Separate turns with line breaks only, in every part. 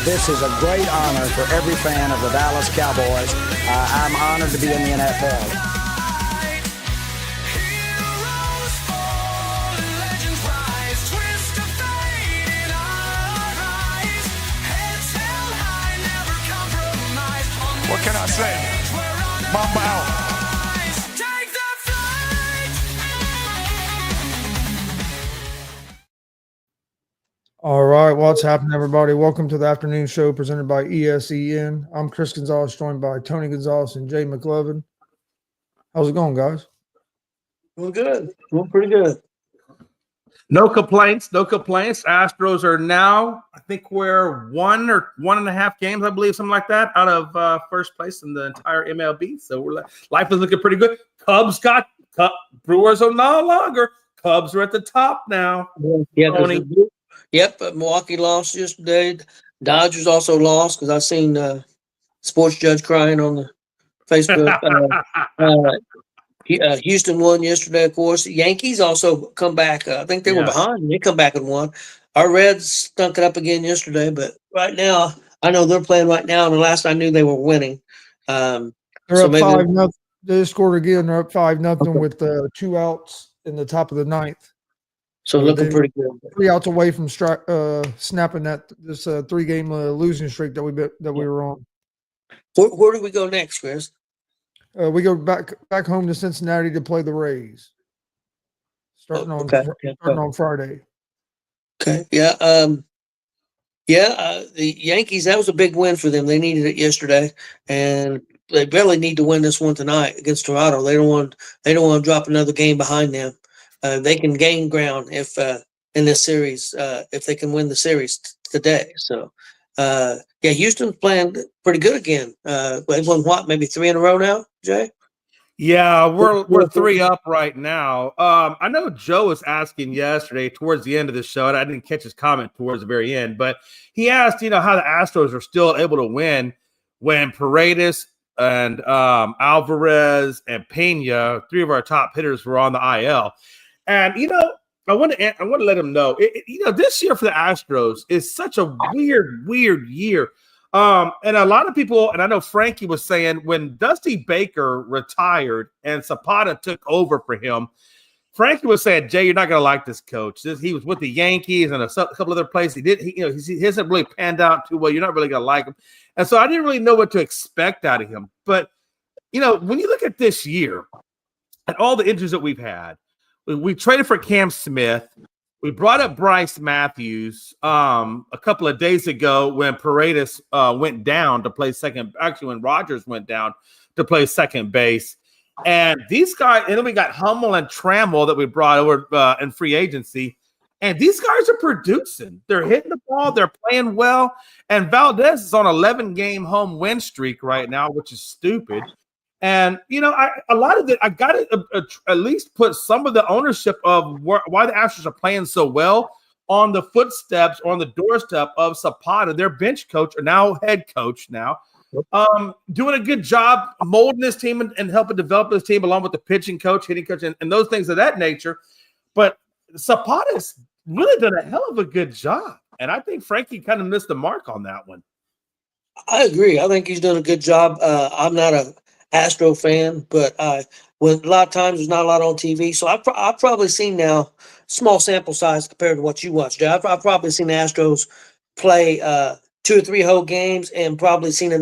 This is a great honor for every fan of the Dallas Cowboys. I'm honored to be in the NFL.
What can I say? Mamba out.
All right, what's happening, everybody? Welcome to the afternoon show presented by ESEN. I'm Chris Gonzalez, joined by Tony Gonzalez and Jay McLovin. How's it going, guys?
Doing good. Doing pretty good.
No complaints. No complaints. Astros are now, I think we're 1 or 1.5 games, I believe, something like that, out of first place in the entire MLB. So life is looking pretty good. Brewers are no longer. Cubs are at the top now.
Yeah, yep. Milwaukee lost yesterday. Dodgers also lost because I've seen Sports Judge crying on the Facebook. Houston won yesterday, of course. Yankees also come back. I think they were behind, and they come back and won. Our Reds stunk it up again yesterday, but right now, I know they're playing right now, and the last I knew they were winning.
They're up 5-0. They scored again. They're up 5-0 with 2 outs in the top of the 9th.
So looking pretty good.
3 outs away from snapping this 3-game losing streak that we were on.
Where do we go next, Chris?
We go back home to Cincinnati to play the Rays, starting on Friday.
Okay. Yeah. The Yankees, that was a big win for them. They needed it yesterday, and they really need to win this one tonight against Toronto. They don't want to drop another game behind them. They can gain ground if in this series if they can win the series today. So. Houston's playing pretty good again. They've won maybe 3 in a row now, Jay?
Yeah, we're 3 up right now. I know Joe was asking yesterday towards the end of the show, and I didn't catch his comment towards the very end, but he asked, how the Astros are still able to win when Paredes and Alvarez and Pena, 3 of our top hitters, were on the IL. And, I want to let him know. This year for the Astros is such a weird year. And a lot of people, and I know Frankie was saying when Dusty Baker retired and Zapata took over for him, Frankie was saying, Jay, you're not going to like this coach. He was with the Yankees and a couple other places. He hasn't really panned out too well. You're not really going to like him. And so I didn't really know what to expect out of him. But, when you look at this year and all the injuries that we've had, we traded for Cam Smith. We brought up Bryce Matthews a couple of days ago when Paredes went down to play second. Actually, when Rogers went down to play second base. And these guys, and then we got Hummel and Trammell that we brought over in free agency. And these guys are producing. They're hitting the ball. They're playing well. And Valdez is on an 11-game home win streak right now, which is stupid. And, a lot of it, I got to at least put some of the ownership of why the Astros are playing so well on the footsteps or on the doorstep of Zapata, their bench coach, or now head coach now, doing a good job molding this team and helping develop this team along with the pitching coach, hitting coach, and those things of that nature. But Zapata's really done a hell of a good job. And I think Frankie kind of missed the mark on that one.
I agree. I think he's done a good job. I'm not a Astro fan, but when a lot of times there's not a lot on TV, so I've probably seen now small sample size compared to what you watched. I've probably seen the Astros play 2 or 3 whole games, and probably seen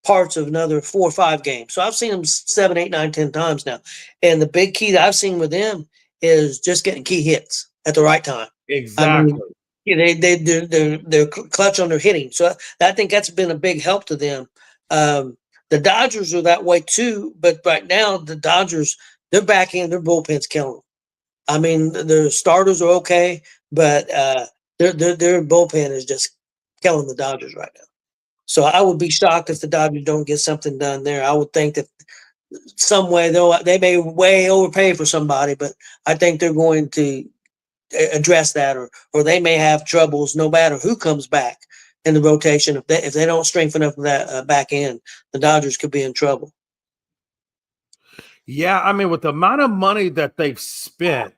parts of another 4 or 5 games. So I've seen them 7, 8, 9, 10 times now, and the big key that I've seen with them is just getting key hits at the right time.
Exactly.
They're clutch on their hitting, so I think that's been a big help to them. The Dodgers are that way too, but right now the Dodgers, their back end, their bullpen's killing them. I mean, their starters are okay, but their bullpen is just killing the Dodgers right now. So I would be shocked if the Dodgers don't get something done there. I would think that some way, though they may way overpay for somebody, but I think they're going to address that, or they may have troubles no matter who comes back in the rotation. If they don't strengthen up that back end, the Dodgers could be in trouble.
Yeah, I mean, with the amount of money that they've spent,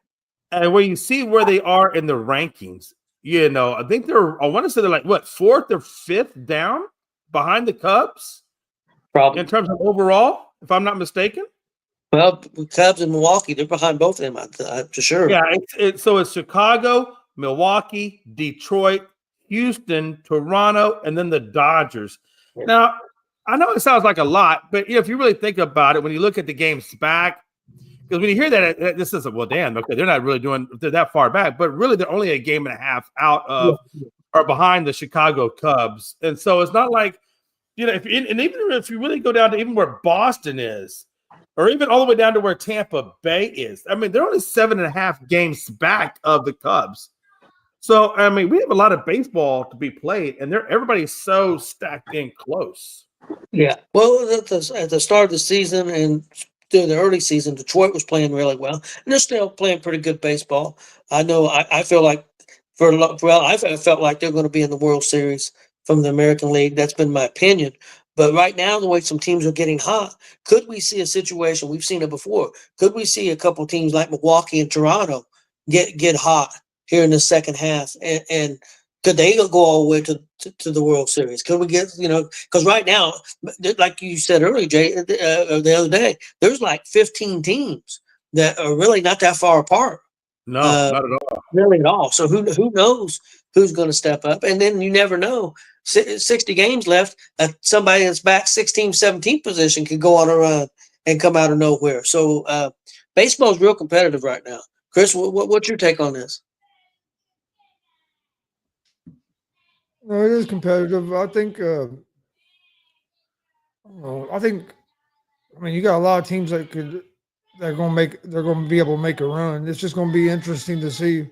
and when you see where they are in the rankings, I think I want to say they're like, what, 4th or 5th down behind the Cubs?
Probably.
In terms of overall, if I'm not mistaken?
Well, Cubs and Milwaukee, they're behind both of them, for sure.
Yeah, so it's Chicago, Milwaukee, Detroit, Houston, Toronto, and then the Dodgers.
Yeah.
Now, I know it sounds like a lot, but if you really think about it, when you look at the games back, because when you hear that, this is, well, damn, okay, they're not really they're that far back, but really they're only a game and a half out of or behind the Chicago Cubs. And so it's not like, and even if you really go down to even where Boston is, or even all the way down to where Tampa Bay is, I mean, they're only 7.5 games back of the Cubs. So, I mean, we have a lot of baseball to be played, and everybody's so stacked in close.
Yeah. Well, at the start of the season and during the early season, Detroit was playing really well, and they're still playing pretty good baseball. I know. I feel like I felt like they're going to be in the World Series from the American League. That's been my opinion. But right now, the way some teams are getting hot, could we see a situation? We've seen it before. Could we see a couple teams like Milwaukee and Toronto get hot here in the second half, and could they go all the way to the World Series? Could we get, because right now, like you said earlier, Jay, the other day, there's like 15 teams that are really not that far apart.
No, not at all.
Really at all. So who knows who's going to step up? And then you never know. 60 games left. Somebody that's back 16th, 17th position could go on a run and come out of nowhere. So baseball is real competitive right now. Chris, what's your take on this?
No, it is competitive. I think. I mean, you got a lot of teams that they're going to be able to make a run. It's just going to be interesting to see.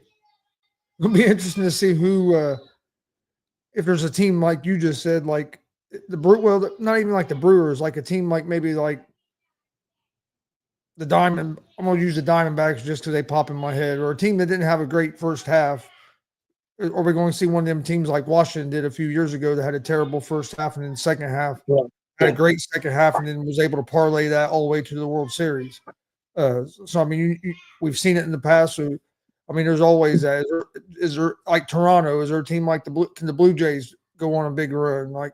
It'll be interesting to see who, if there's a team like you just said, like not even like the Brewers, like a team like maybe like the I'm going to use the Diamondbacks just because they pop in my head, or a team that didn't have a great first half. Or we're going to see one of them teams like Washington did a few years ago that had a terrible first half and then second half had a great second half and then was able to parlay that all the way to the World Series. So, I mean, we've seen it in the past. So, I mean, there's always that. Is there like Toronto? Is there a team like can the Blue Jays go on a big run? Like,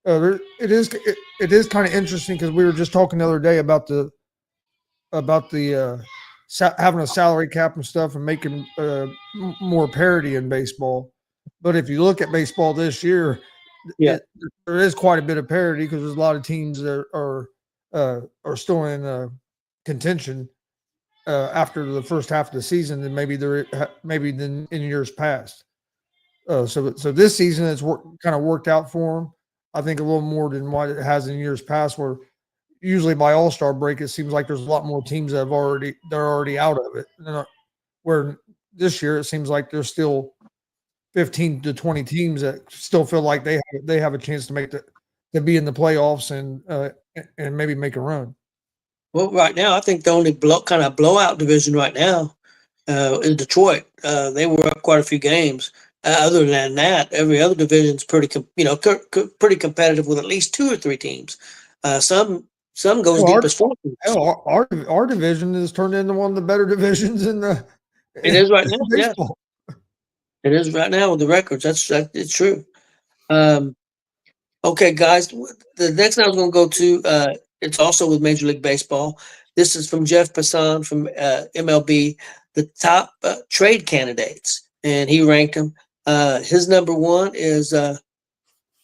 it is kind of interesting because we were just talking the other day about the having a salary cap and stuff and making more parity in baseball. But if you look at baseball this year, there is quite a bit of parity because there's a lot of teams that are still in contention after the first half of the season than maybe than in years past. So this season it's kind of worked out for them. I think a little more than what it has in years past, where usually by All-Star break, it seems like there's a lot more teams that they're already out of it. Where this year it seems like there's still 15 to 20 teams that still feel like they have a chance to be in the playoffs and maybe make a run.
Well, right now, I think the only kind of blowout division right now is Detroit. They were up quite a few games. Other than that, every other division is pretty competitive with at least 2 or 3 teams. Some goes deep as 4 teams.
Our division has turned into one of the better divisions in the.
It is right now. Baseball. Yeah, it is right now with the records. It's true. Okay, guys. The next one I was going to go to. It's also with Major League Baseball. This is from Jeff Passan from MLB. The top trade candidates, and he ranked them. His number 1 is.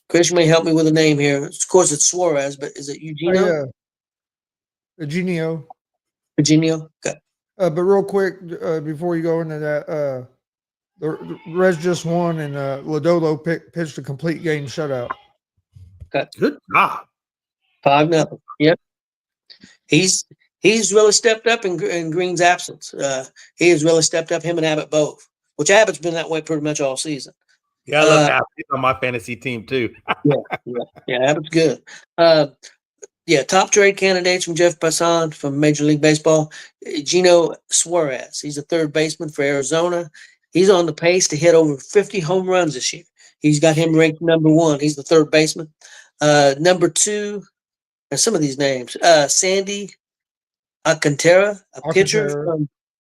Chris, you may help me with a name here. Of course, it's Suarez, but is it Eugenio?
Oh, yeah.
Eugenio. Okay.
But real quick, before you go into that, the Reds just won, and Lodolo pitched a complete game shutout.
Okay.
Good job.
5-0. Yep. He's really stepped up in Green's absence. He has really stepped up, him and Abbott both, which Abbott's been that way pretty much all season.
Yeah, I love Abbott. He's on my fantasy team too.
yeah, Abbott's good. top trade candidates from Jeff Passan from Major League Baseball. Gino Suarez, he's a third baseman for Arizona. He's on the pace to hit over 50 home runs this year. He's got him ranked number 1. He's the third baseman. Number 2, and some of these names, Sandy Alcantara, a pitcher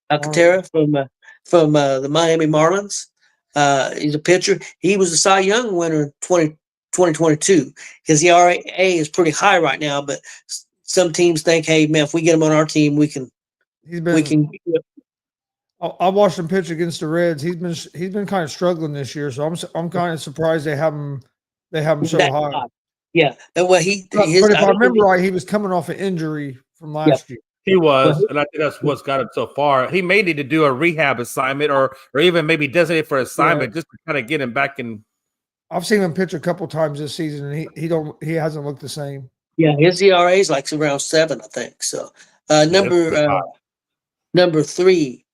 from the Miami Marlins. He's a pitcher. He was a Cy Young winner in 2022. His ERA is pretty high right now, but some teams think, hey, man, if we get him on our team, we can.
I watched him pitch against the Reds. He's been kind of struggling this year, so I'm kind of surprised they have him so high.
Yeah, well,
but if I remember right, he was coming off an injury from last year.
He was, and I think that's what's got him so far. He may need to do a rehab assignment, or even maybe designate for assignment just to kind of get him back in.
I've seen him pitch a couple times this season, and he hasn't looked the same.
Yeah, his ERA is like around 7, I think. So number 3.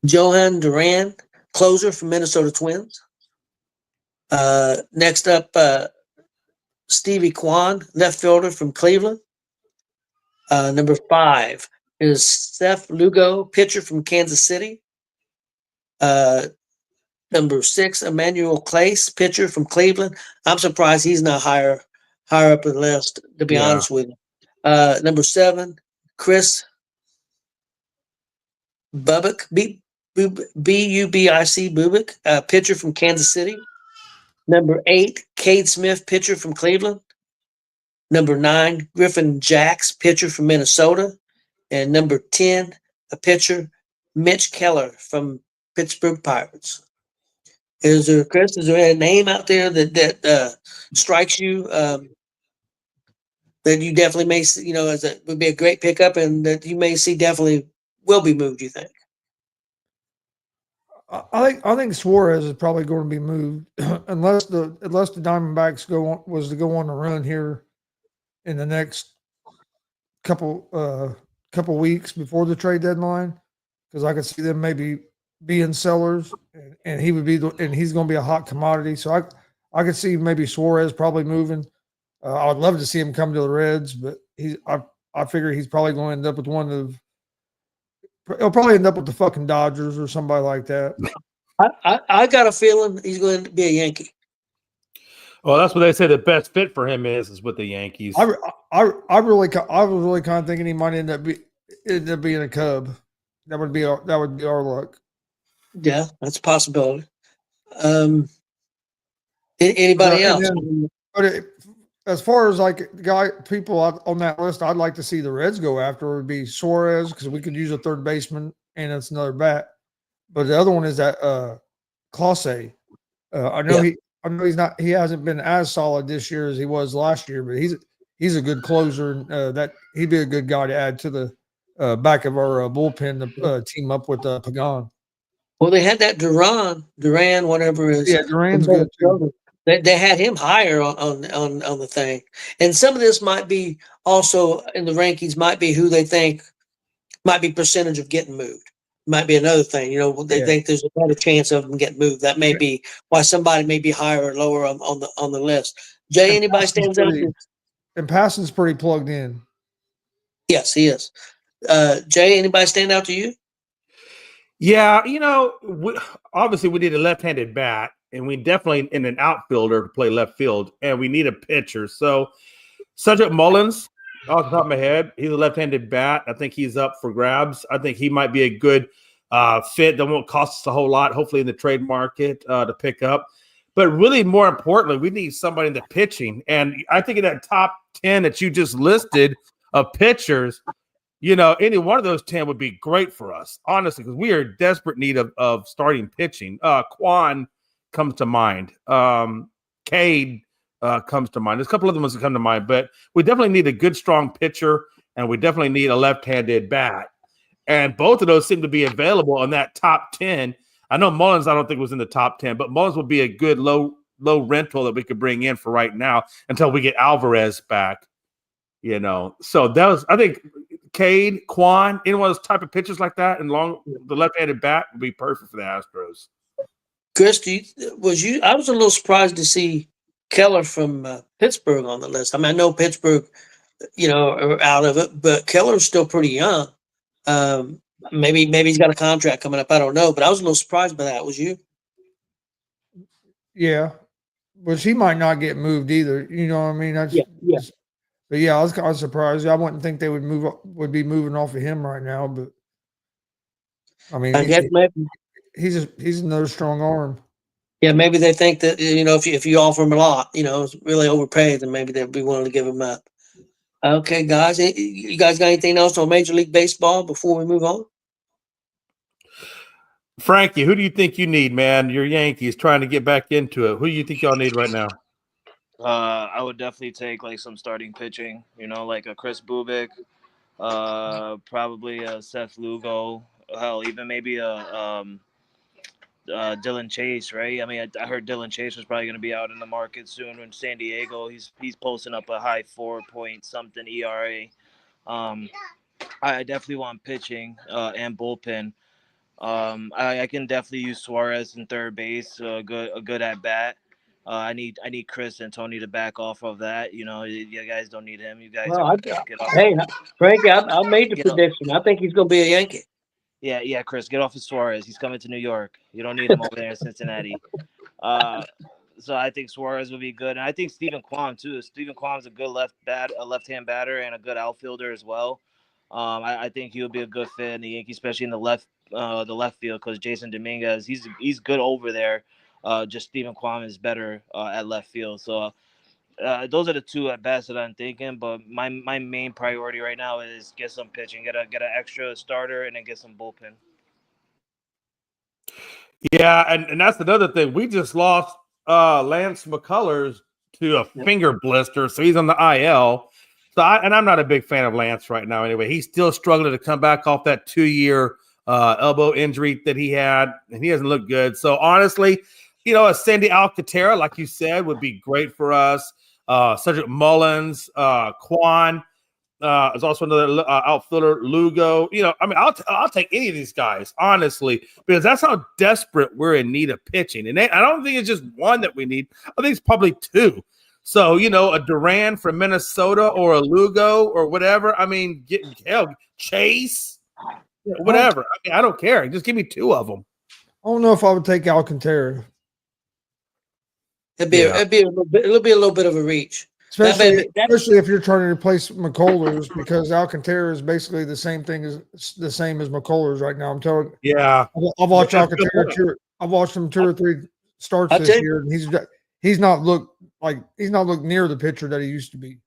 Johan Duran, closer from Minnesota Twins. Next up, Stevie Kwan, left fielder from Cleveland. Number 5 is Seth Lugo, pitcher from Kansas City. Number 6, Emmanuel Clace, pitcher from Cleveland. I'm surprised he's not higher up the list, to be honest with you. Number 7, Chris Bubic, B-U-B-I-C, Bubic, pitcher from Kansas City. Number 8, Cade Smith, pitcher from Cleveland. Number 9, Griffin Jacks, pitcher from Minnesota. And number 10, a pitcher, Mitch Keller from Pittsburgh Pirates. Is there a name out there that strikes you that you definitely may see, would be a great pickup and that you may see definitely will be moved, you think?
I think Suarez is probably going to be moved unless the Diamondbacks go on the run here in the next couple weeks before the trade deadline, because I could see them maybe being sellers, and he's going to be a hot commodity. So I could see maybe Suarez probably moving. I would love to see him come to the Reds, but I figure he's probably going to end up with he'll probably end up with the fucking Dodgers or somebody like that.
I got a feeling he's going to be a Yankee.
Well, that's what they say the best fit for him is with the Yankees.
I was really kind of thinking he might end up being a Cub. That would be our luck.
Yeah, that's a possibility. Anybody else?
But as far as like people on that list, I'd like to see the Reds go after would be Suarez, because we could use a third baseman and it's another bat. But the other one is that Clase. I know he hasn't been as solid this year as he was last year, but he's a good closer, and that he'd be a good guy to add to the back of our bullpen to team up with Pagan.
Well, they had that Duran, whatever it is.
Yeah, Duran's good too.
They had him higher on the thing, and some of this might be also in the rankings. Might be who they think might be percentage of getting moved. Might be another thing. They think there's a better chance of them getting moved. That may be why somebody may be higher or lower on the list. Jay, anybody stands out?
And Passon's pretty plugged in.
Yes, he is. Jay, anybody stand out to you?
Yeah, obviously we need a left-handed bat, and we definitely need an outfielder to play left field, and we need a pitcher. So Cedric Mullins, off the top of my head, he's a left-handed bat. I think he's up for grabs. I think he might be a good fit that won't cost us a whole lot, hopefully in the trade market to pick up. But really, more importantly, we need somebody in the pitching. And I think in that top 10 that you just listed of pitchers, any one of those 10 would be great for us, honestly, because we are in desperate need of starting pitching. Quan comes to mind. Cade comes to mind. There's a couple of them that come to mind, but we definitely need a good, strong pitcher, and we definitely need a left-handed bat. And both of those seem to be available in that top 10. I know Mullins, I don't think was in the top 10, but Mullins would be a good low rental that we could bring in for right now until we get Alvarez back. So that was, I think, Cade, Quan, any one of those type of pitchers like that, and the left-handed bat would be perfect for the Astros.
Chris, I was a little surprised to see Keller from Pittsburgh on the list. I mean, I know Pittsburgh, are out of it, but Keller's still pretty young. Maybe he's got a contract coming up. I don't know, but I was a little surprised by that. Was you?
Yeah, but he might not get moved either. You know what I mean? That's
Yeah.
But yeah, I was surprised. I wouldn't think they would be moving off of him right now. But I mean,
I guess maybe.
he's another strong arm.
Yeah, maybe they think that if you offer him a lot, it's really overpaid, then maybe they'll be willing to give him up. Okay, guys, you guys got anything else on Major League Baseball before we move on?
Frankie, who do you think you need, man? Your Yankees trying to get back into it. Who do you think y'all need right now?
I would definitely take like some starting pitching, like a Chris Bubik, probably a Seth Lugo, hell, even maybe a Dylan Chase, right? I mean, I heard Dylan Chase was probably going to be out in the market soon in San Diego. He's posting up a high 4-point-something ERA. I definitely want pitching and bullpen. I can definitely use Suarez in third base, a good at bat. I need Chris and Tony to back off of that. You guys don't need him. You guys get off.
Hey, Frankie, I made the prediction. I think he's going to be a Yankee.
Yeah, Chris, get off of Suarez. He's coming to New York. You don't need him over there in Cincinnati. So I think Suarez will be good, and I think Stephen Kwan too. Stephen Kwan's a good left-hand batter, and a good outfielder as well. I think he'll be a good fit in the Yankees, especially in the left field, because Jason Dominguez, he's good over there. Just Stephen Kwan is better at left field. So those are the two at best that I'm thinking. But my main priority right now is get some pitching, get an extra starter, and then get some bullpen.
Yeah, and that's another thing. We just lost Lance McCullers to a finger blister, so he's on the IL. So I'm not a big fan of Lance right now. Anyway, he's still struggling to come back off that 2-year elbow injury that he had, and he hasn't looked good. So honestly, a Sandy Alcantara, like you said, would be great for us. Cedric Mullins, Kwan, is also another outfielder. Lugo, I'll take any of these guys, honestly, because that's how desperate we're in need of pitching. And I don't think it's just one that we need. I think it's probably two. So, a Duran from Minnesota or a Lugo or whatever. I mean, Chase, whatever. I mean, I don't care. Just give me two of them.
I don't know if I would take Alcantara.
It'll be a little bit of a reach.
Especially if you're trying to replace McCullers, because Alcantara is basically the same as McCullers right now. I'm telling you.
Yeah.
I've watched Alcantara. I've watched him 2 or 3 starts this year, and he's not looked near the pitcher that he used to be.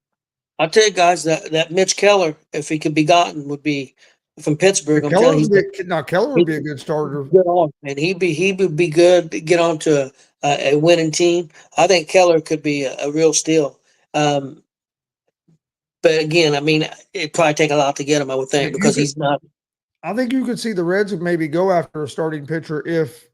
I'll tell you guys that Mitch Keller, if he could be gotten, would be from Pittsburgh. Keller
would be a good starter.
Good on, and he would be good to get on to a winning team. I think Keller could be a real steal. But again, I mean, it'd probably take a lot to get him, I would think, because he's not.
I think you could see the Reds would maybe go after a starting pitcher if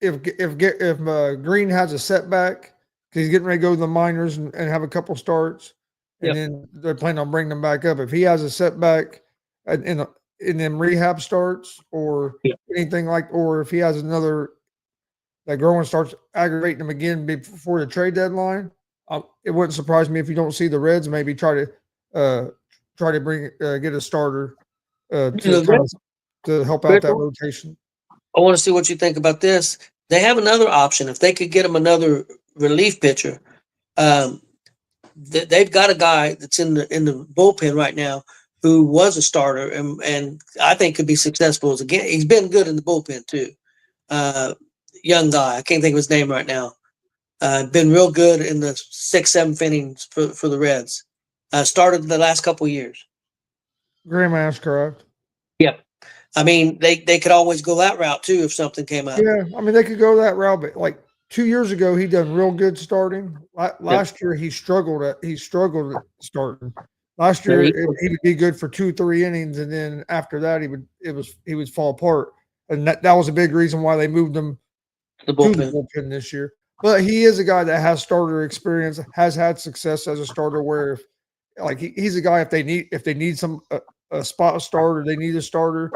Green has a setback, because he's getting ready to go to the minors and have a couple starts, and then they're planning on bringing him back up. If he has a setback in them rehab starts or anything or if he has another that growing starts aggravating him again before the trade deadline, it wouldn't surprise me if you don't see the Reds maybe try to get a starter to help out that rotation.
I want to see what you think about this. They have another option. If they could get him another relief pitcher, they've got a guy that's in the bullpen right now who was a starter and I think could be successful as again. He's been good in the bullpen too. Young guy, I can't think of his name right now. Been real good in the 6th, 7th innings for the Reds. Started the last couple of years.
Graham Ashcraft.
Yep. I mean, they could always go that route too if something came up.
Yeah, I mean they could go that route, but like 2 years ago he done real good starting. Last year he struggled at starting. Last year he would be good for 2-3 innings, and then after that he would fall apart, and that was a big reason why they moved him to the bullpen this year. But he is a guy that has starter experience, has had success as a starter. Where he's a guy if they need a spot starter, they need a starter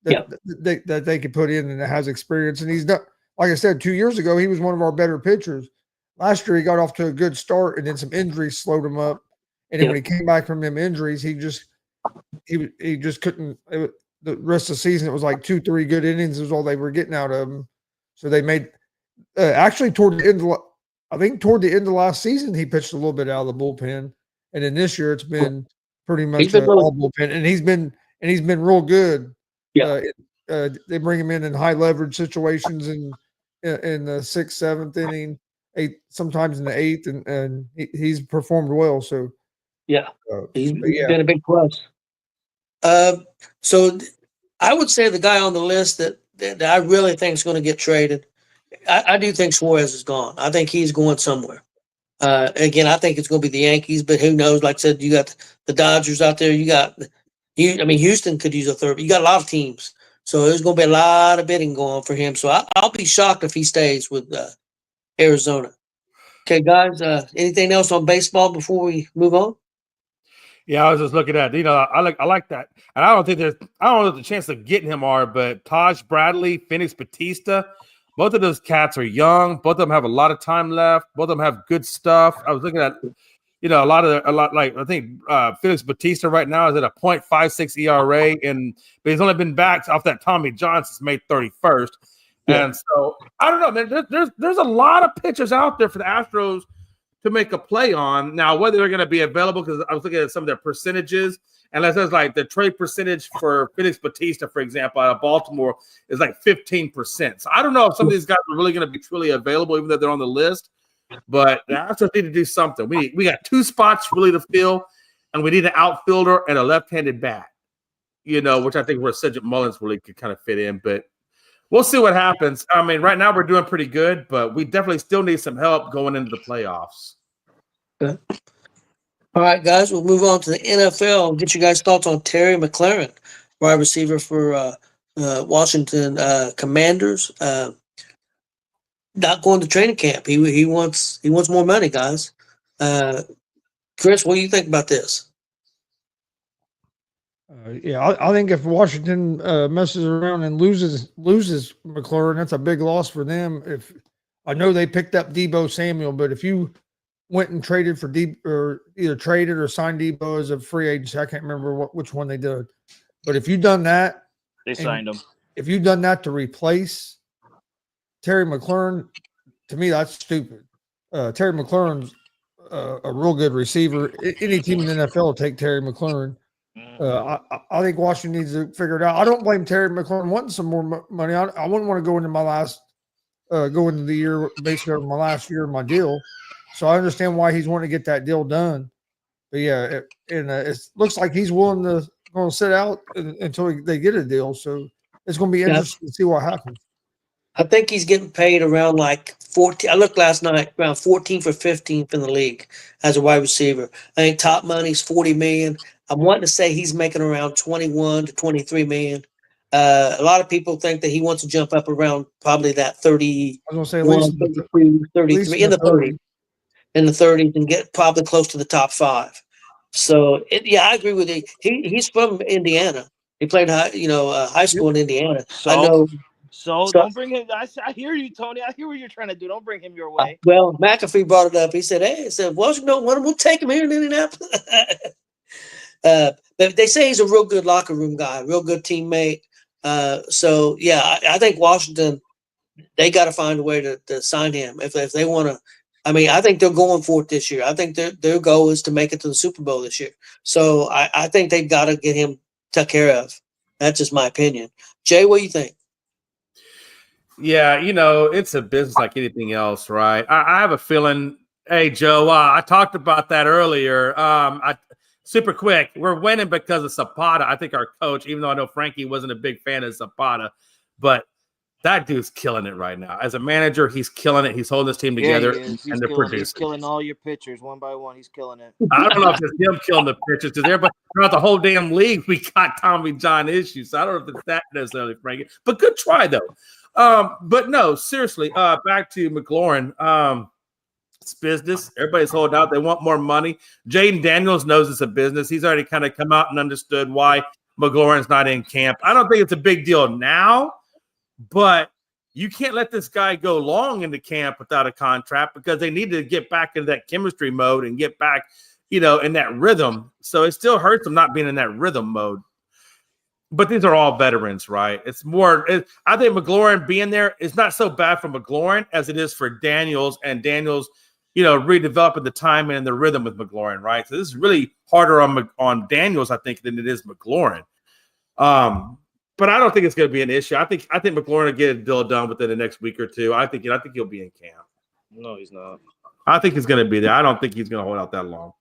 that they could put in and that has experience. And he's done, like I said, 2 years ago he was one of our better pitchers. last year he got off to a good start, and then some injuries slowed him up. And then when he came back from them injuries, he just couldn't. The rest of the season, it was like 2-3 good innings is all they were getting out of him. So they made actually toward the end of last season, he pitched a little bit out of the bullpen, and then this year it's been pretty much all bullpen, and he's been real good.
Yeah.
They bring him in high leverage situations in the 6th, 7th inning, 8th, sometimes in the 8th, and he's performed well. So
yeah, he's been a big plus. So I would say the guy on the list that I really think is going to get traded. I do think Suarez is gone. I think he's going somewhere. Again, I think it's going to be the Yankees, but who knows? Like I said, you got the Dodgers out there. Houston could use a third. You got a lot of teams. So there's going to be a lot of bidding going on for him. So I'll be shocked if he stays with Arizona. Okay, guys, anything else on baseball before we move on?
Yeah, I was just looking at, I like that. And I don't know the chance of getting him are, but Taj Bradley, Phoenix Batista, both of those cats are young. Both of them have a lot of time left. Both of them have good stuff. I was looking at, I think Felix Batista right now is at a .56 ERA, but he's only been back off that Tommy John since May 31st. Yeah. And so I don't know, man. There's a lot of pitchers out there for the Astros to make a play on. Now, whether they're going to be available, because I was looking at some of their percentages, and that says like the trade percentage for Felix Batista, for example, out of Baltimore is like 15%. So I don't know if some of these guys are really going to be truly available, even though they're on the list. But the Astros need to do something. We got 2 spots really to fill, and we need an outfielder and a left-handed bat, which I think where Cedric Mullins really could kind of fit in. But we'll see what happens. I mean, right now we're doing pretty good, but we definitely still need some help going into the playoffs.
Okay. All right, guys, we'll move on to the NFL. Get you guys' thoughts on Terry McLaurin, wide receiver for Washington Commanders. Not going to training camp. He wants more money, guys. Chris, what do you think about this?
I think if Washington messes around and loses McLaurin, that's a big loss for them. If I know they picked up Deebo Samuel, but if you went and traded for or either traded or signed Deebo as a free agent, I can't remember which one they did. But if you've done that,
they signed him. If
you've done that to replace Terry McLaurin, to me that's stupid. Terry McLaurin's a real good receiver. Any team in the NFL will take Terry McLaurin. I think Washington needs to figure it out. I don't blame Terry McLaurin wanting some more money. I wouldn't want to go into go into the year basically my last year of my deal. So I understand why he's wanting to get that deal done. But yeah, it looks like he's willing to sit out until they get a deal. So it's going to be interesting to see what happens.
I think he's getting paid around like 14. I looked last night, around 14th or 15th in the league as a wide receiver. I think top money's $40 million. I'm wanting to say he's making around 21 to 23 million. A lot of people think that he wants to jump up around probably that 30.
I was going to say
33 in the 30s. In the 30s and get probably close to the top 5. So I agree with you. He's from Indiana. He played high school in Indiana.
So don't bring him. I hear you, Tony. I hear what you're trying to do. Don't bring him your way.
Well, McAfee brought it up. He said, Washington, we'll take him here in Indianapolis. But they say he's a real good locker room guy, real good teammate. I think Washington, they got to find a way to sign him if they want to. I mean, I think they're going for it this year. I think their goal is to make it to the Super Bowl this year. So I think they've got to get him took care of. That's just my opinion. Jay, what do you think?
Yeah, it's a business like anything else, right? I have a feeling. Hey, Joe, I talked about that earlier. Super quick, we're winning because of Zapata. I think our coach, even though I know Frankie wasn't a big fan of Zapata, but that dude's killing it right now. As a manager, he's killing it. He's holding his team together, and they're producing.
He's killing all your pitchers one by one. He's killing it.
I don't know if it's him killing the pitchers, because throughout the whole damn league, we got Tommy John issues. So I don't know if it's that necessarily, Frankie. But good try, though. But no, seriously, back to McLaurin. It's business. Everybody's holding out. They want more money. Jaden Daniels knows it's a business. He's already kind of come out and understood why McLaurin's not in camp. I don't think it's a big deal now, but you can't let this guy go long into camp without a contract because they need to get back into that chemistry mode and get back, in that rhythm. So it still hurts them not being in that rhythm mode. But these are all veterans, right? It's more. I think McLaurin being there is not so bad for McLaurin as it is for Daniels, and Daniels, redeveloping the timing and the rhythm with McLaurin, right? So this is really harder on Daniels, I think, than it is McLaurin. But I don't think it's going to be an issue. I think McLaurin will get a deal done within the next week or two. I think he'll be in camp.
No, he's not.
I think he's going to be there. I don't think he's going to hold out that long.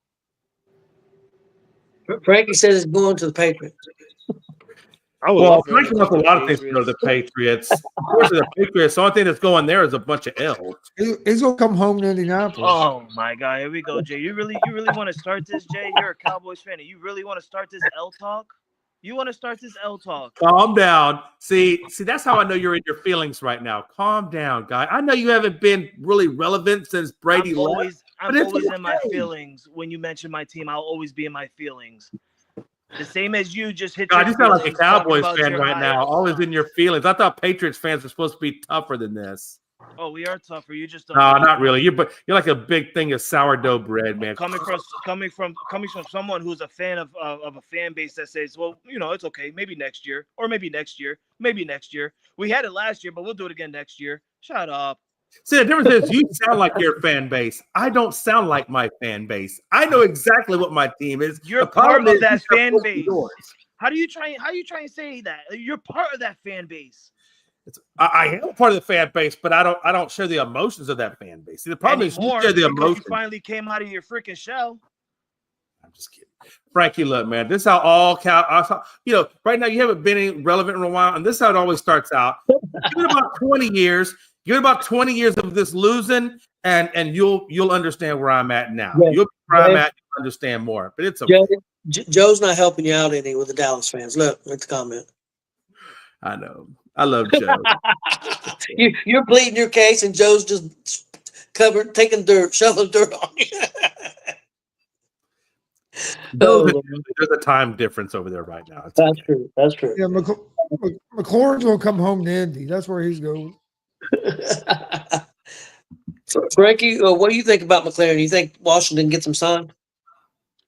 Frankie says he's going to the Patriots.
Frankie wants a lot of things to go to the Patriots. Of course, the Patriots, the only thing that's going there is a bunch of L's.
He's gonna come home to Indianapolis.
Oh my God, here we go, Jay. You really want to start this, Jay? You're a Cowboys fan, and you really want to start this L talk? You want to start this L talk?
Calm down. See, that's how I know you're in your feelings right now. Calm down, guy. I know you haven't been really relevant since Brady left.
I'm always in my feelings. When you mention my team, I'll always be in my feelings. The same as you just hit.
God, you sound like a Cowboys fan right now. Always in your feelings. I thought Patriots fans were supposed to be tougher than this.
Oh, we are tougher. You just don't.
No, not really. You're like a big thing of sourdough bread, man.
Coming from someone who's a fan of a fan base that says, well, it's okay. Maybe next year, or maybe next year, maybe next year. We had it last year, but we'll do it again next year. Shut up.
See, the difference is you sound like your fan base. I don't sound like my fan base. I know exactly what my team is.
You're part of that fan base. How do you try and say that? You're part of that fan base.
I am part of the fan base, but I don't share the emotions of that fan base. See, the problem is you share the emotions.
You finally came out of your freaking shell.
I'm just kidding. Frankie, look, man, this is how all right now you haven't been relevant in a while, and this is how it always starts out. Give it about 20 years. Give it about 20 years of this losing, and you'll understand where I'm at now.
Yeah.
You'll be where I'm at, you'll understand more. But it's okay.
Joe's not helping you out any with the Dallas fans. Look, let's comment.
I know. I love Joe.
You're pleading your case, and Joe's just taking dirt, shoveling dirt on you.
There's a time difference over there right now.
That's true. That's true.
Yeah, McLaurin's gonna come home to Indy. That's where he's going.
Frankie, what do you think about McLaurin? You think Washington gets him signed?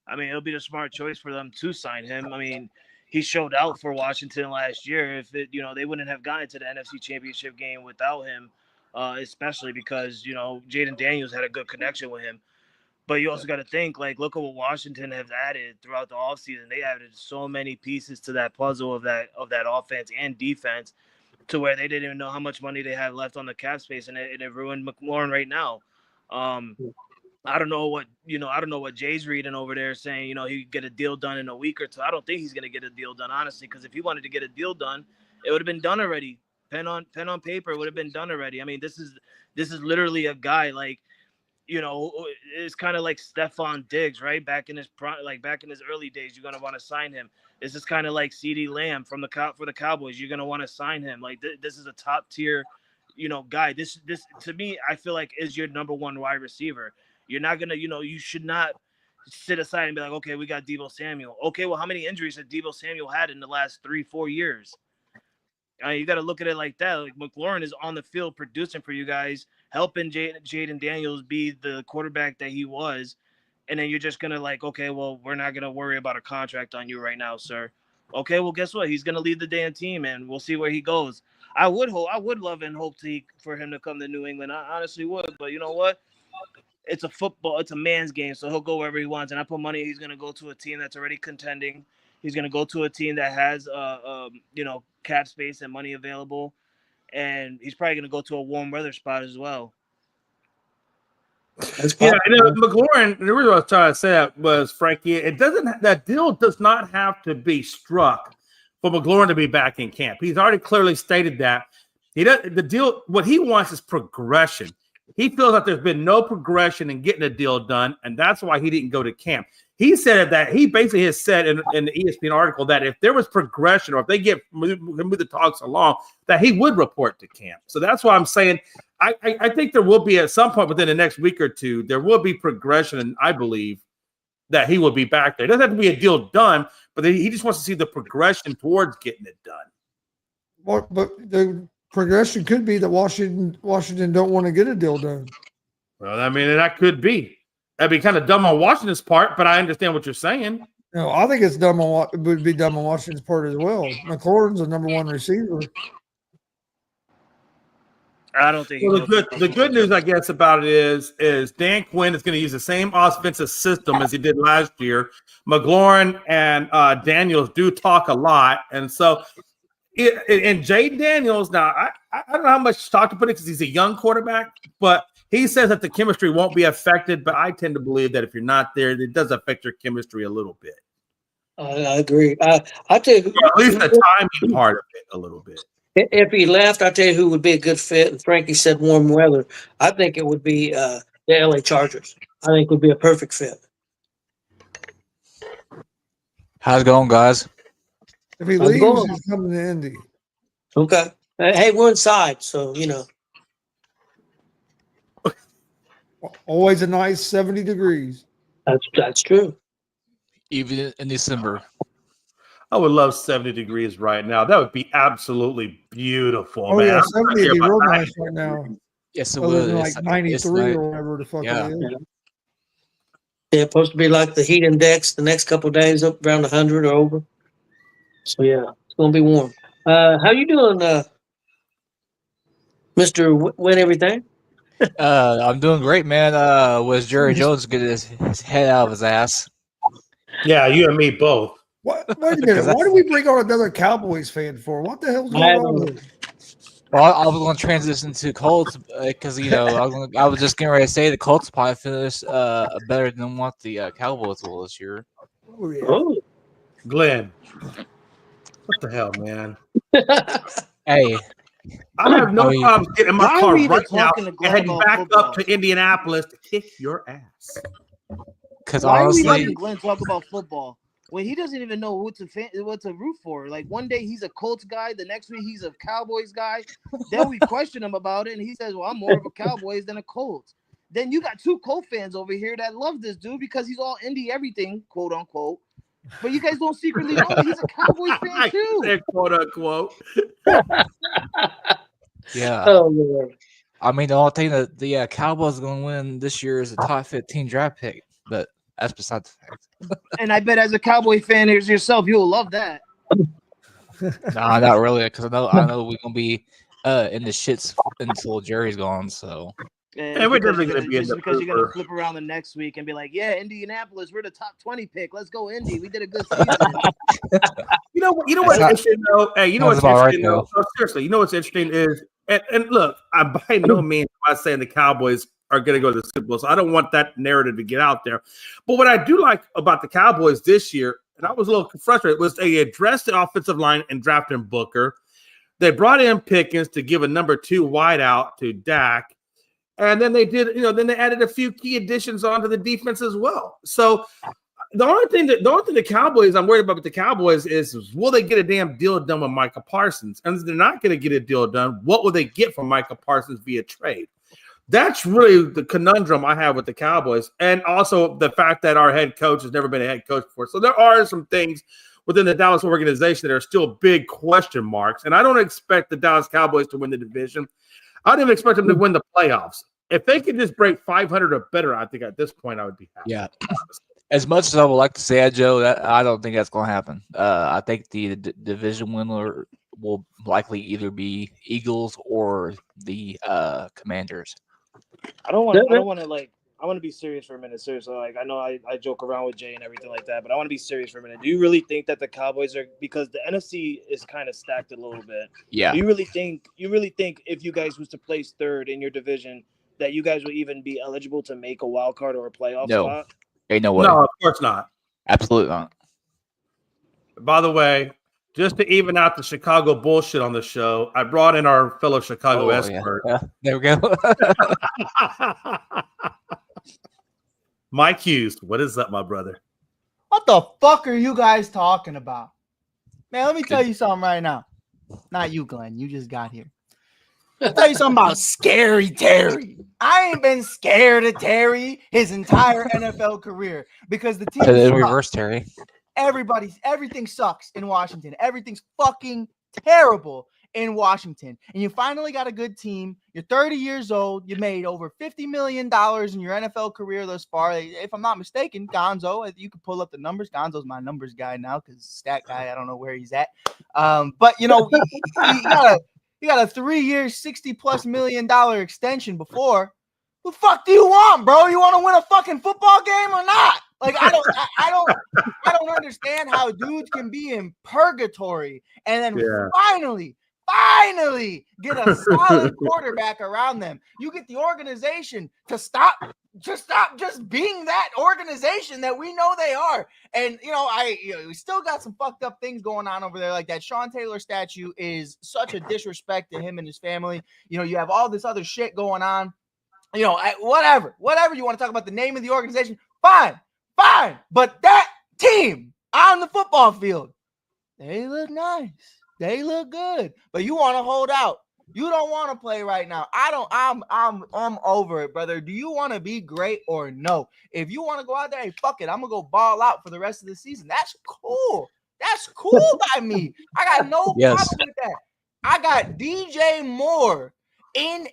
I mean, it'll be the smart choice for them to sign him. I mean, he showed out for Washington last year. If they wouldn't have gotten to the NFC Championship game without him, especially because Jaden Daniels had a good connection with him. But you also got to think, look at what Washington has added throughout the offseason. They added so many pieces to that puzzle of that offense and defense, to where they didn't even know how much money they had left on the cap space, and it ruined McLaurin right now. I don't know what Jay's reading over there saying, he could get a deal done in a week or two. I don't think he's going to get a deal done, honestly, because if he wanted to get a deal done, it would have been done already. Pen on paper, it would have been done already. I mean, this is literally a guy it's kind of like Stephon Diggs, right? Back in his early days, you're gonna want to sign him. This is kind of like CeeDee Lamb for the Cowboys. You're gonna want to sign him. This is a top tier, guy. This to me, I feel like is your number one wide receiver. You're not gonna, you should not sit aside and be like, okay, we got Deebo Samuel. Okay, well, how many injuries has Deebo Samuel had in the last 3-4 years? You got to look at it like that. Like McLaurin is on the field producing for you guys, helping Jaden Daniels be the quarterback that he was. And then you're just going to okay, well, we're not going to worry about a contract on you right now, sir. Okay, well, guess what? He's going to lead the damn team, and we'll see where he goes. I would love and hope for him to come to New England. I honestly would. But you know what? It's a man's game, so he'll go wherever he wants. And I put money he's going to go to a team that's already contending. He's going to go to a team that has, cap space and money available. And he's probably going to go to a warm weather spot as well.
McLaurin, the reason I was trying to say that was, Frankie, that deal does not have to be struck for McLaurin to be back in camp. He's already clearly stated that. What he wants is progression. He feels like there's been no progression in getting a deal done, and that's why he didn't go to camp. He said that he basically has said in the ESPN article that if there was progression or if they move the talks along, that he would report to camp. So that's why I'm saying I think there will be at some point within the next week or two, there will be progression, and I believe that he will be back there. It doesn't have to be a deal done, but he just wants to see the progression towards getting it done.
Well, but the progression could be that Washington don't want to get a deal done.
Well, I mean, that could be. That'd be kind of dumb on Washington's part, but I understand what you're saying.
No, I think it's dumb on it would be dumb on Washington's part as well. McLaurin's the number one receiver.
I don't think.
Well, the good news, I guess, about it is Dan Quinn is going to use the same offensive system as he did last year. McLaurin and Daniels do talk a lot, and so and Jay Daniels. Now, I don't know how much talk to put it because he's a young quarterback, but he says that the chemistry won't be affected. But I tend to believe that if you're not there, it does affect your chemistry a little bit.
I agree. I tell you,
Or at least the timing part of it a little bit.
if he left, I tell you who would be a good fit. And Frankie said warm weather. I think it would be the LA Chargers. I think would be a perfect fit.
How's it going, guys?
If he
I'm
leaves,
going.
he's coming to Indy.
Okay. Hey, we're inside, so you know.
Always a nice 70 degrees.
That's true.
Even in December.
I would love 70 degrees right now. That would be absolutely beautiful,
Oh
man.
yeah,
I'm
70
not
would
here
be
about
real
that.
nice right now.
Yes, it
Other
will.
than like 93 or whatever the fuck
Yeah.
it is.
Yeah, it's supposed to be like the heat index the next couple of days up around 100 or over. So yeah, it's gonna be warm. How you doing, Mr. Win Everything?
I'm doing great, man. Was Jerry Jones get his head out of his ass?
Yeah, you and me both.
What? Wait a minute. Why did we bring on another Cowboys fan for? What the hell's going on with it?
Well, I was going to transition to Colts because I was just getting ready to say the Colts probably finished better than what the Cowboys will this year.
Oh, yeah.
Oh,
Glenn, what the hell, man?
Hey,
I have no
Oh, yeah.
problem getting in my
Why
car
are we even
right now
talking to
and
Glenn
heading
about
back
football?
up to Indianapolis to kick your ass.
because
Why are we
honestly,
letting Glenn talk about football when he doesn't even know what to root for? Like one day he's a Colts guy, the next week he's a Cowboys guy. Then we question him about it, and he says, "Well, I'm more of a Cowboys than a Colts." Then you got two Colts fans over here that love this dude because he's all Indy everything, quote unquote. But you guys don't secretly know that he's a Cowboys fan
I
too.
said, quote unquote.
yeah.
oh Lord.
I mean, the only thing that the Cowboys are going to win this year is a top 15 draft pick, but that's beside the fact.
And I bet as a Cowboy fan, here's yourself, you'll love that.
Nah, not really, because I know we're gonna be in the shits until Jerry's gone. So
And we're
because
definitely
you're
gonna be in
just
the
because you're gonna
pooper.
flip around the next week and be like, "Yeah, Indianapolis, we're the top 20 pick. Let's go, Indy. We did a good season."
You know what's interesting though? Hey, you know what's
Sounds about
interesting
right,
though? No, seriously, you know what's interesting is, and look, I by no means am I saying the Cowboys are going to go to the Super Bowl, so I don't want that narrative to get out there. But what I do like about the Cowboys this year, and I was a little frustrated, was they addressed the offensive line and drafted Booker. They brought in Pickens to give a number 2 wideout to Dak. And then they did, then they added a few key additions onto the defense as well. So the only thing the Cowboys, I'm worried about with the Cowboys is will they get a damn deal done with Micah Parsons? And if they're not going to get a deal done, what will they get from Micah Parsons via trade? That's really the conundrum I have with the Cowboys. And also the fact that our head coach has never been a head coach before. So there are some things within the Dallas organization that are still big question marks. And I don't expect the Dallas Cowboys to win the division. I don't even expect them to win the playoffs. If they could just break 500 or better, I think at this point I would be happy.
yeah, as much as I would like to say, Joe, that I don't think that's going to happen. I think the division winner will likely either be Eagles or the Commanders.
I don't want to I want to be serious for a minute. Seriously, like I know I joke around with Jay and everything like that, but I want to be serious for a minute. Do you really think that the Cowboys are, because the NFC is kind of stacked a little bit?
Yeah,
Do you really think if you guys was to place third in your division that you guys would even be eligible to make a wild card or a playoff
No.
spot?
ain't no way.
No, of course not.
Absolutely not.
By the way, just to even out the Chicago bullshit on the show, I brought in our fellow Chicago expert.
Yeah. There we go.
Mike Hughes. What is up, my brother?
What the fuck are you guys talking about? Man, let me tell you something right now. Not you, Glenn. You just got here. I'll tell you something about Scary Terry. I ain't been scared of Terry his entire NFL career because the team
In
sucks.
reverse, Terry.
Everything sucks in Washington. Everything's fucking terrible in Washington, and you finally got a good team. You're 30 years old. You made over $50 million in your NFL career thus far. If I'm not mistaken, Gonzo, you can pull up the numbers. Gonzo's my numbers guy now because stat guy, I don't know where he's at. But you know, you got a 3-year, $60+ million extension before. What the fuck do you want, bro? You want to win a fucking football game or not? Like, I don't understand how dudes can be in purgatory and then finally get a solid quarterback around them. You get the organization to stop just being that organization that we know they are. And we still got some fucked up things going on over there. Like that Sean Taylor statue is such a disrespect to him and his family. You have all this other shit going on. Whatever you want to talk about the name of the organization, fine. But that team on the football field, they look nice. They look good. But you want to hold out. You don't want to play right now. I'm over it, brother. Do you want to be great or no? If you want to go out there, hey, fuck it. I'm going to go ball out for the rest of the season. That's cool. That's cool by me. I got no problem with that. I got DJ Moore in.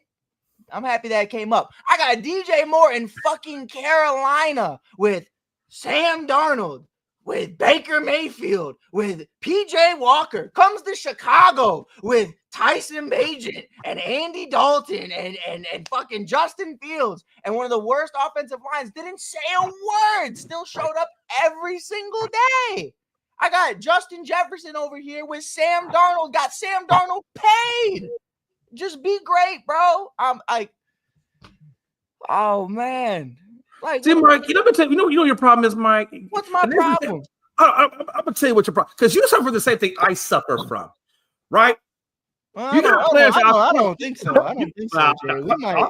I'm happy that came up. I got DJ Moore in fucking Carolina with Sam Darnold, with Baker Mayfield, with PJ Walker. Comes to Chicago with Tyson Bagent and Andy Dalton and fucking Justin Fields. And one of the worst offensive lines didn't say a word. Still showed up every single day. I got Justin Jefferson over here with Sam Darnold. Got Sam Darnold paid. Just be great, bro. I'm like, oh man. Like,
see, Mike, you know your problem is, Mike.
What's my problem?
I'm gonna tell you what your problem, because you suffer the same thing I suffer from, right?
I don't think so. Jerry. We might.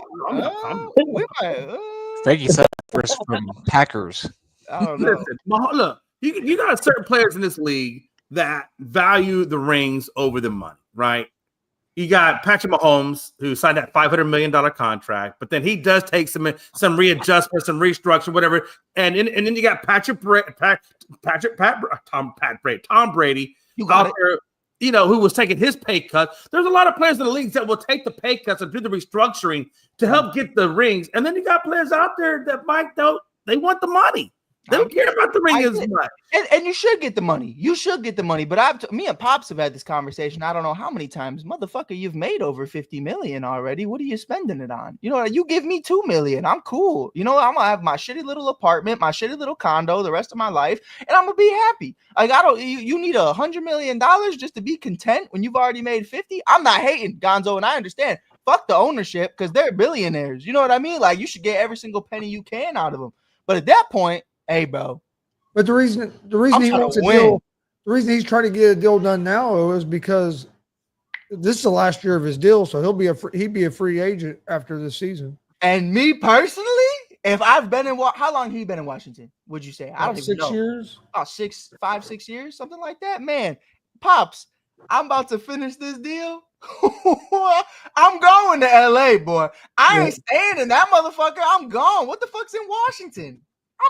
Frankie suffers from Packers.
I don't know.
Listen, look, you got certain players in this league that value the rings over the money, right? You got Patrick Mahomes, who signed that $500 million contract, but then he does take some readjustment, some restructure, whatever. And then you got Tom Brady, out there, who was taking his pay cut. There's a lot of players in the leagues that will take the pay cuts and do the restructuring to help get the rings. And then you got players out there that they want the money. They don't care about the ring as much.
And you should get the money. You should get the money. But me and Pops have had this conversation. I don't know how many times. Motherfucker, you've made over $50 million already. What are you spending it on? You give me $2 million. I'm cool. I'm going to have my shitty little apartment, my shitty little condo the rest of my life, and I'm going to be happy. Like, you need $100 million just to be content when you've already made 50. I'm not hating, Gonzo, and I understand. Fuck the ownership because they're billionaires. You know what I mean? Like, you should get every single penny you can out of them. But at that point, hey, bro.
But the reason he wants a deal, the reason he's trying to get a deal done now is because this is the last year of his deal, so he'd be a free agent after this season.
And me personally, if I've been in how long have you been in Washington? Would you say? I don't even know.
6 years.
Oh, 6 years, something like that. Man, Pops, I'm about to finish this deal. I'm going to LA, boy. I ain't staying in that motherfucker. I'm gone. What the fuck's in Washington?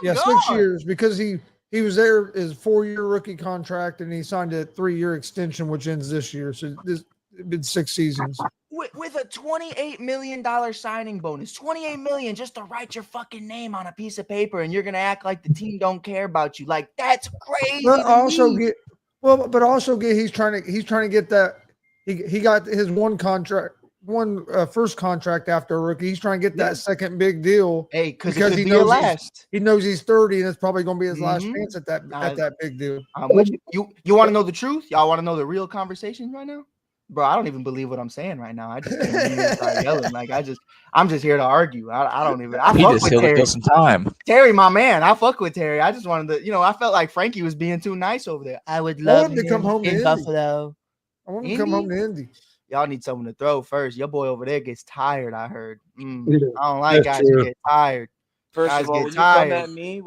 I'm gone.
6 years because he was there his 4-year rookie contract and he signed a 3-year extension which ends this year. So it's been 6 seasons.
With a $28 million signing bonus, $28 million just to write your fucking name on a piece of paper, and you're gonna act like the team don't care about you. Like, that's crazy.
But also he's trying to get that. He got his first contract after a rookie. He's trying to get that second big deal.
Hey, because he knows
he's 30 and it's probably going to be his last chance at that big deal.
You want to know the truth? Y'all want to know the real conversation right now? Bro, I don't even believe what I'm saying right now. I just can't start yelling. Like, I'm just here to argue. I don't even. I fuck with Terry.
Some time.
Terry, my man. I fuck with Terry. I just wanted to. I felt like Frankie was being too nice over there. I would love him to come home in Buffalo.
I want him to come home to Indy.
Y'all need someone to throw first. Your boy over there gets tired. I heard. I don't like guys who get tired.
First of all, when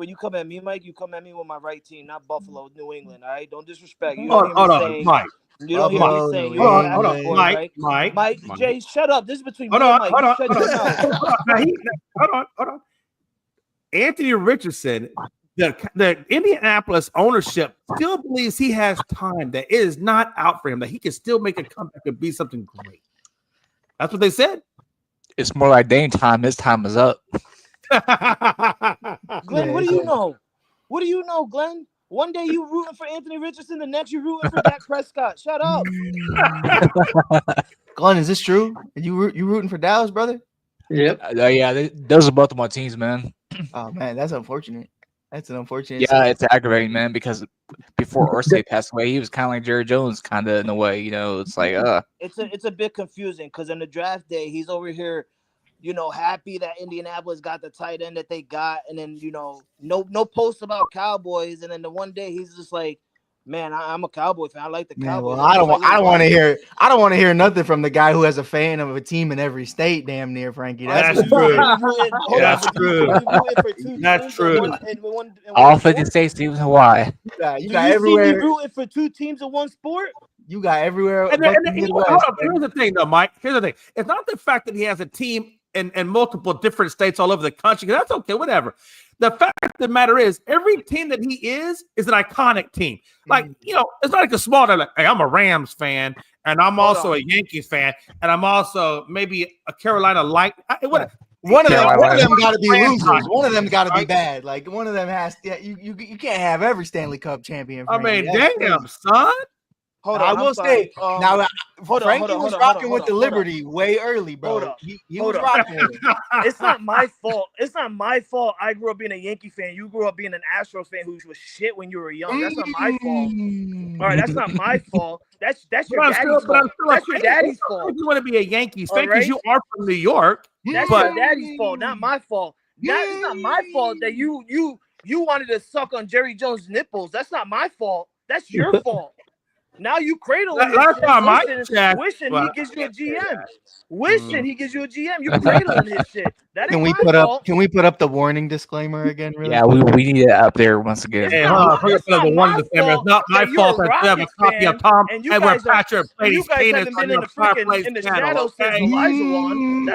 you come at me, Mike, you come at me with my right team, not Buffalo, New England. All right, don't disrespect. You
hold on, Mike.
You don't hear me saying. Hold on, Mike. Jay, shut up. This is between me and Mike. Hold on.
Anthony Richardson the Indianapolis ownership still believes he has time, that it is not out for him, that he can still make a comeback and be something great. That's what they said.
It's more like Dame time. His time is up.
Glenn, what do you know? What do you know, Glenn? One day you rooting for Anthony Richardson, the next you rooting for Dak Prescott. Shut up.
Glenn, is this true? You rooting for Dallas, brother?
Yep.
Yeah, those are both of my teams, man.
Oh man, that's unfortunate. That's an unfortunate.
Yeah, it's aggravating, man, because before Irsay passed away, he was kind of like Jerry Jones, kind of in a way. It's like,
It's a bit confusing because on the draft day, he's over here, happy that Indianapolis got the tight end that they got, and then no posts about Cowboys, and then the one day he's just like, man, I'm a Cowboy fan. I like the Cowboys.
Well, I don't want to hear nothing from the guy who has a fan of a team in every state. Damn near, Frankie.
That's true. That's true. That's true.
all 50 states, even Hawaii.
You got everywhere.
See me rooting for two teams in one sport?
You got everywhere.
And hold up, here's the thing, though, Mike. Here's the thing. It's not the fact that he has a team in multiple different states all over the country. That's okay, whatever. The fact of the matter is, every team that he is an iconic team. Like, it's not like a small team. Like, hey, I'm a Rams fan, and I'm also a Yankees fan, and I'm also maybe a Carolina Light.
One of them got to be losers. One of them got to be bad. Like one of them has. Yeah, you can't have every Stanley Cup champion.
Frankie. Damn, son.
I will say now, Frankie was rocking with the Liberty way early, bro. He was rocking with it.
It's not my fault. It's not my fault. I grew up being a Yankee fan. You grew up being an Astros fan who was shit when you were young. That's not my fault. All right, that's not my fault. That's your daddy's fault. That's your daddy's fault.
You want to be a Yankees fan because you are from New York.
That's your daddy's fault, not my fault. It's not my fault that you wanted to suck on Jerry Jones' nipples. That's not my fault. That's your fault. Now you cradling wishing he gives you a GM. Wishing he gives you a GM. You cradling his shit. That
Can we put up the warning disclaimer again? Really?
Yeah, we need it up there once again.
Hey, hold on. It's not my fault that you have a copy of Tom Edward Patrick Brady's penis on your fireplace channel.
That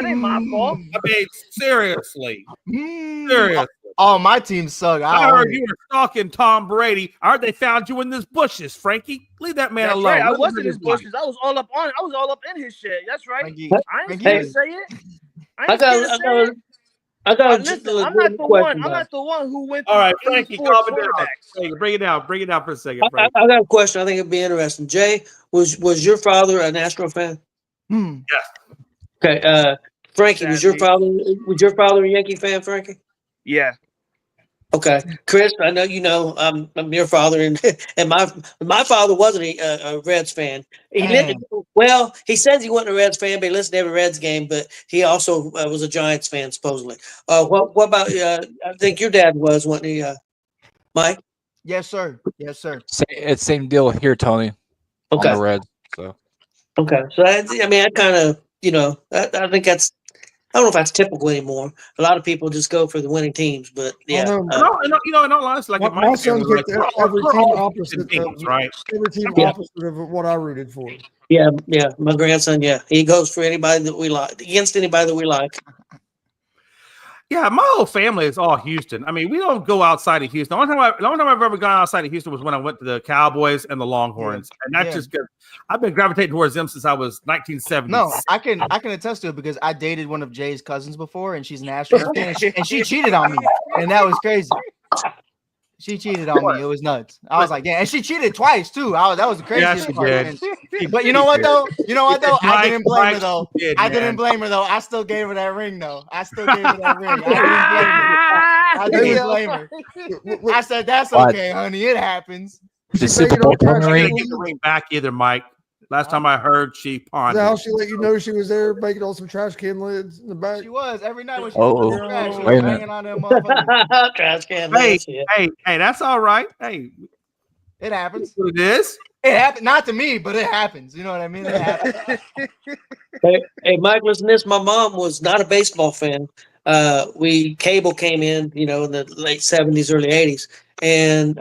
ain't my fault.
I mean, seriously. Seriously.
Oh, my team suck.
I heard you were stalking Tom Brady. I heard they found you in this bushes, Frankie. Leave that man alone.
Right. I wasn't in his bushes. I was all up in his shit. That's right.
Frankie,
I ain't scared to say it.
I'm
not the one who went.
All right, Frankie, calm it down. Bring it down for a second.
I got a question. I think it'd be interesting. Jay, was your father an Astro fan?
Yes.
Okay. Frankie, was your father a Yankee fan, Frankie?
Yeah.
Okay, Chris, I know you know I'm your father, and my father wasn't a Reds fan. He says he wasn't a Reds fan, but he listened to every Reds game. But he also was a Giants fan, supposedly. What about? I think your dad was, wasn't he, Mike?
Yes, sir. Yes, sir.
It's same deal here, Tony.
Okay.
On the Reds. So.
Okay, so I kind of, I think that's. I don't know if that's typical anymore. A lot of people just go for the winning teams, but yeah.
In all honesty, like
my son picked every team opposite of what I rooted for.
Yeah. My grandson, he goes for anybody that we like, against anybody that we like.
Yeah, my whole family is all Houston. I mean, we don't go outside of Houston. The only time I've ever gone outside of Houston was when I went to the Cowboys and the Longhorns, and that's just good. I've been gravitating towards them since I was 1970.
No, I can attest to it because I dated one of Jay's cousins before, and she's an Astros fan, and she cheated on me, and that was crazy. She cheated on me. It was nuts. I was like, yeah, and she cheated twice too. That was the craziest part. But you know what though? I didn't blame her though. I didn't blame her though. I still gave her that ring though. I didn't blame her. I said that's okay, honey. It happens.
The Super Bowl
ring. Get the ring back either, Mike. Last time I heard, she pawned.
How she let you know she was there making all some trash can lids in the back?
She was every night when she was trash. She was hanging on them motherfuckers.
Trash can.
Hey, that's all right. Hey,
it happens.
What it is?
It happened. Not to me, but it happens. You know what I mean? It happens.
Hey, Mike, listen to this. My mom was not a baseball fan. Cable came in, in the late 70s, early 80s, and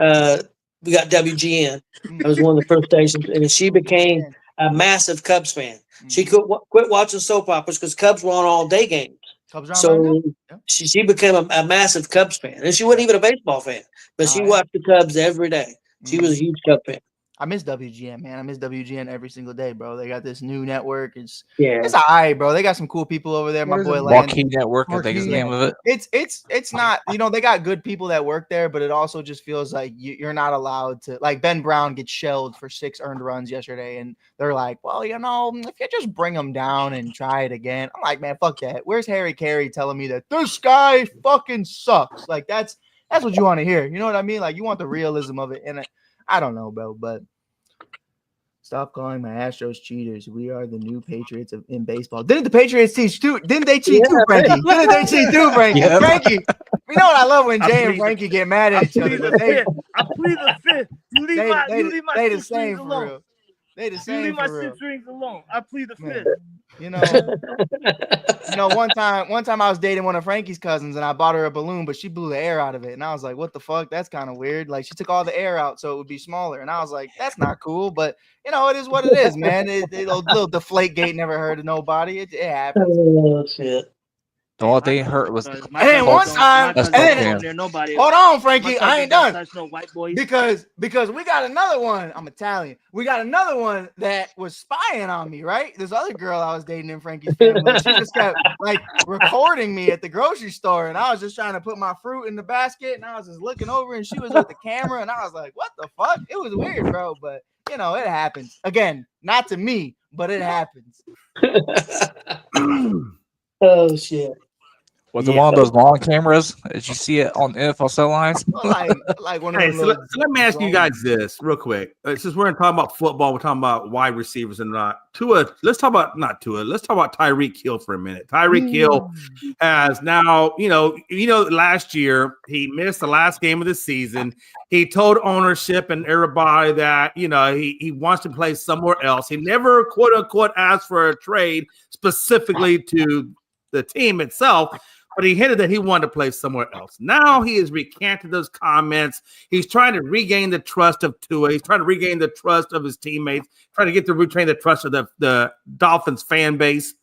we got WGN. That was one of the first stations, and she became a massive Cubs fan. She quit watching soap operas because Cubs were on all day games,
Cubs are on by now?
So
Yeah.
she became a massive Cubs fan, and she wasn't even a baseball fan, but she
yeah.
watched the Cubs every day. She was a huge Cub fan.
I miss WGN, man. I miss WGN every single day, bro. They got this new network. It's
Yeah.
all right, bro. They got some cool people over there.
What
My
is
boy
it?
Landon.
Marquee Network, I think is the
Marquee.
name of it.
It's not, they got good people that work there, but it also just feels like you're not allowed to, like Ben Brown gets shelled for 6 earned runs yesterday. And they're like, well, if you just bring them down and try it again. I'm like, man, fuck that. Where's Harry Carey telling me that this guy fucking sucks? Like that's what you want to hear. You know what I mean? Like you want the realism of it. And I don't know, bro, but stop calling my Astros cheaters. We are the new Patriots in baseball. Didn't the Patriots teach too? Didn't they cheat too, Frankie? Didn't they cheat too, Frankie?
Yeah.
Frankie, you know what I love when
I
Jay and
plead-
Frankie get mad at each other.
plead the
But they
fifth. I plead the fifth. You leave my
the
six
same
rings
for
alone.
real. They the
You
same
leave my
for real.
6 rings alone. I plead the
Man.
fifth.
One time I was dating one of Frankie's cousins and I bought her a balloon, but she blew the air out of it. And I was like, what the fuck? That's kind of weird. Like she took all the air out so it would be smaller. And I was like, that's not cool. But it is what it is, man. Little deflate gate never hurt nobody. It happens.
Oh shit!
The only thing hurt was
And then one time,
That's
and then
okay.
Nobody.
hold on, Frankie, I ain't done.
Touch no white boys.
Because we got another one. I'm Italian. We got another one that was spying on me, right? This other girl I was dating in Frankie's family. She just kept like recording me at the grocery store, and I was just trying to put my fruit in the basket, and I was just looking over, and she was with the camera, and I was like, "What the fuck?" It was weird, bro, but it happens. Again, not to me, but it happens.
Oh shit!
Was it one of those long cameras? Did you see it on NFL cell lines?
Like one of
Hey,
them
so
little
let me ask you guys this real quick. Since we're talking about football, we're talking about wide receivers and not Tua. Let's talk about not Tua. Let's talk about Tyreek Hill for a minute. Tyreek Hill has now, last year he missed the last game of the season. He told ownership and everybody that he wants to play somewhere else. He never quote unquote asked for a trade specifically to the team itself. But he hinted that he wanted to play somewhere else. Now he has recanted those comments. He's trying to regain the trust of Tua. He's trying to regain the trust of his teammates, trying to retrain the trust of the Dolphins fan base.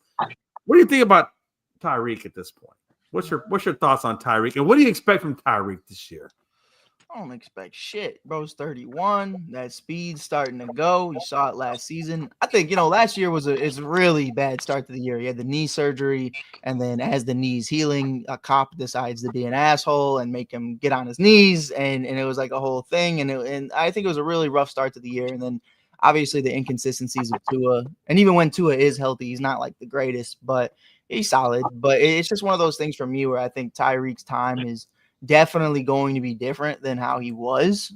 What do you think about Tyreek at this point? What's your thoughts on Tyreek? And what do you expect from Tyreek this year?
I don't expect shit. Bro's 31. That speed's starting to go. You saw it last season. I think, last year was a really bad start to the year. He had the knee surgery, and then as the knee's healing, a cop decides to be an asshole and make him get on his knees, and it was like a whole thing. And I think it was a really rough start to the year. And then obviously the inconsistencies of Tua. And even when Tua is healthy, he's not like the greatest, but he's solid. But it's just one of those things for me where I think Tyreek's time is definitely going to be different than how he was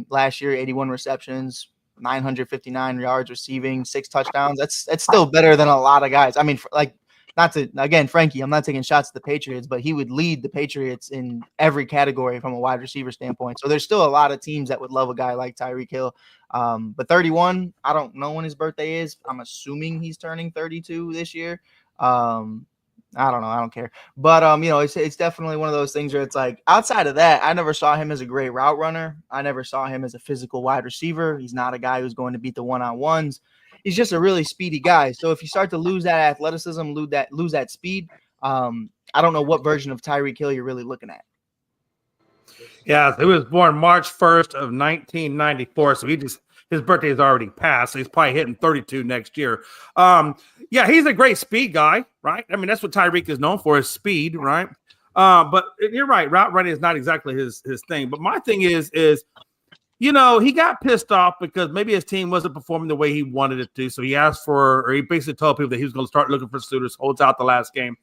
last year. 81 receptions, 959 yards receiving, 6 touchdowns. That's still better than a lot of guys. I mean, Frankie, I'm not taking shots at the Patriots, but he would lead the Patriots in every category from a wide receiver standpoint. So there's still a lot of teams that would love a guy like Tyreek Hill. But 31, I don't know when his birthday is. I'm assuming he's turning 32 this year. I don't know. I don't care. But, it's definitely one of those things where it's like outside of that, I never saw him as a great route runner. I never saw him as a physical wide receiver. He's not a guy who's going to beat the one-on-ones. He's just a really speedy guy. So if you start to lose that athleticism, lose that speed, I don't know what version of Tyreek Hill you're really looking at.
Yeah, he was born March 1st of 1994. So his birthday is already passed. So he's probably hitting 32 next year. Yeah, he's a great speed guy, right? I mean, that's what Tyreek is known for, is speed, right? But you're right. Route running is not exactly his thing. But my thing is, he got pissed off because maybe his team wasn't performing the way he wanted it to. So he he basically told people that he was going to start looking for suitors, holds out the last game.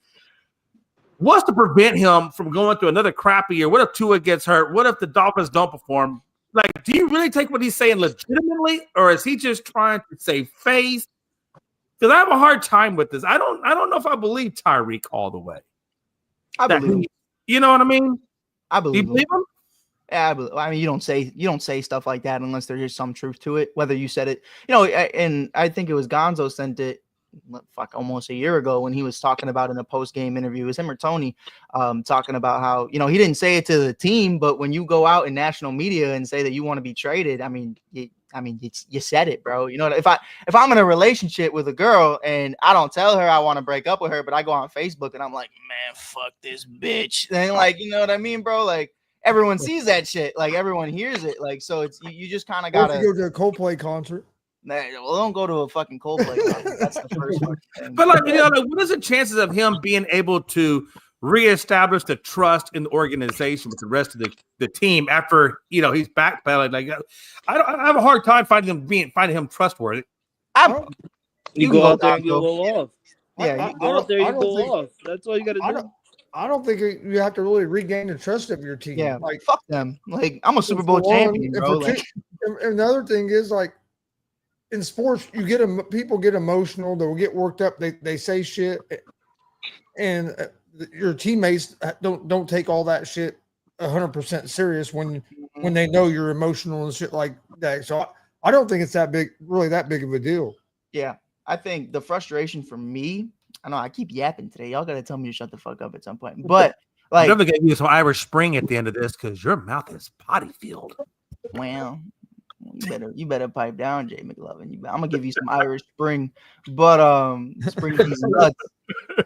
What's to prevent him from going through another crappy year? What if Tua gets hurt? What if the Dolphins don't perform? Like, do you really take what he's saying legitimately, or is he just trying to save face? Because I have a hard time with this. I don't know if I believe Tyreek all the way.
I believe him.
You know what I mean?
I
Do you
believe
believe him?
Yeah, I mean, you don't say stuff like that unless there is some truth to it. Whether you said it, and I think it was Gonzo sent it, almost a year ago when he was talking about in a post-game interview. It was him or Tony talking about how, he didn't say it to the team, but when you go out in national media and say that you want to be traded, I mean, I mean, you said it, bro. You know, if I'm in a relationship with a girl and I don't tell her I want to break up with her, but I go on Facebook and I'm like, man, fuck this bitch. And like, you know what I mean, bro? Like everyone sees that shit. Like everyone hears it. Like, so it's you just kind of
Or if
gotta
you go to a Coldplay concert.
well, don't go to a fucking Coldplay concert. That's the first fucking thing.
But like, like, what is the chances of him being able to reestablish the trust in the organization with the rest of the team after he's backpedaling? Like, I have a hard time finding him trustworthy.
You go out there and you go off.
Yeah,
you go out there, you go off. That's all you got to do.
I don't think you have to really regain the trust of your team.
Yeah,
like
fuck them. Like I'm a Super Bowl champion, bro.
And another thing is like in sports, people get emotional. They'll get worked up. They say shit, and your teammates don't take all that shit 100% serious when they know you're emotional and shit like that. So I don't think it's really that big of a deal.
Yeah, I think the frustration for me. I know I keep yapping today. Y'all gotta tell me to shut the fuck up at some point. But like,
I'm never gonna use some Irish Spring at the end of this because your mouth is potty filled.
Well, you better pipe down, Jay McLovin. I'm gonna give you some Irish Spring, but Spring peas and nuts.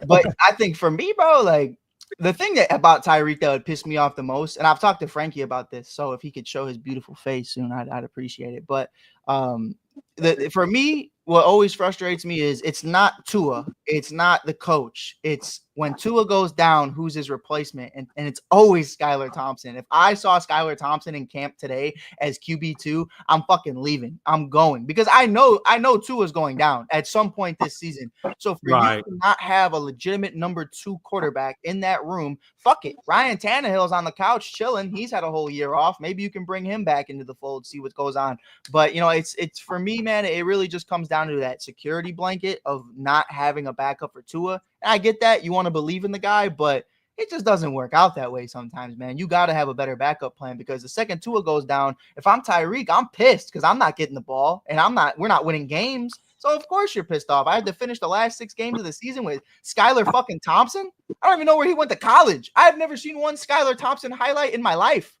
But I think for me, bro, like the thing about Tyreek that would piss me off the most, and I've talked to Frankie about this, so if he could show his beautiful face soon, I'd appreciate it. But for me, what always frustrates me is it's not Tua, it's not the coach, it's when Tua goes down, who's his replacement, and it's always Skylar Thompson. If I saw Skylar Thompson in camp today as QB2, I'm fucking leaving. I'm going because I know Tua's going down at some point this season. So for you to not have a legitimate number 2 quarterback in that room, fuck it. Ryan Tannehill's on the couch chilling. He's had a whole year off. Maybe you can bring him back into the fold, see what goes on. But it's for me, man, it really just comes down to that security blanket of not having a backup for Tua. And I get that you want to believe in the guy, but it just doesn't work out that way sometimes, man. You got to have a better backup plan because the second Tua goes down, if I'm Tyreek, I'm pissed because I'm not getting the ball and we're not winning games. So of course you're pissed off. I had to finish the last 6 games of the season with Skylar fucking Thompson. I don't even know where he went to college. I've never seen one Skylar Thompson highlight in my life,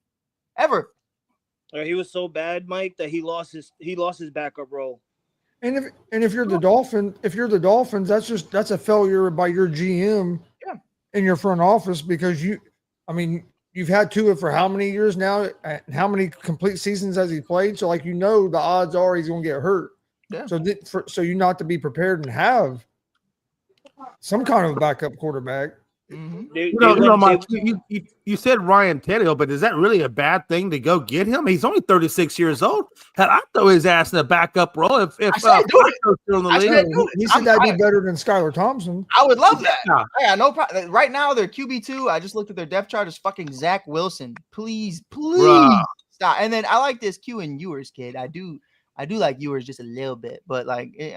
ever.
He was so bad, Mike, that he lost his backup role.
And if you're the Dolphins, that's a failure by your GM in your front office because you've had Tua for how many years now? How many complete seasons has he played? So the odds are he's going to get hurt.
Yeah.
So you not to be prepared and have some kind of a backup quarterback.
Mm-hmm. Mike, you said Ryan Tannehill, but is that really a bad thing to go get him? He's only 36 years old. Hell, I'd throw his ass in a backup role if still in the league.
He said that'd be better than Skylar Thompson.
I would love that. Yeah, no problem. Right now, their QB2, I just looked at their depth chart, is fucking Zach Wilson. Please stop. And then I like this Q and Ewers kid. I do like Ewers just a little bit, but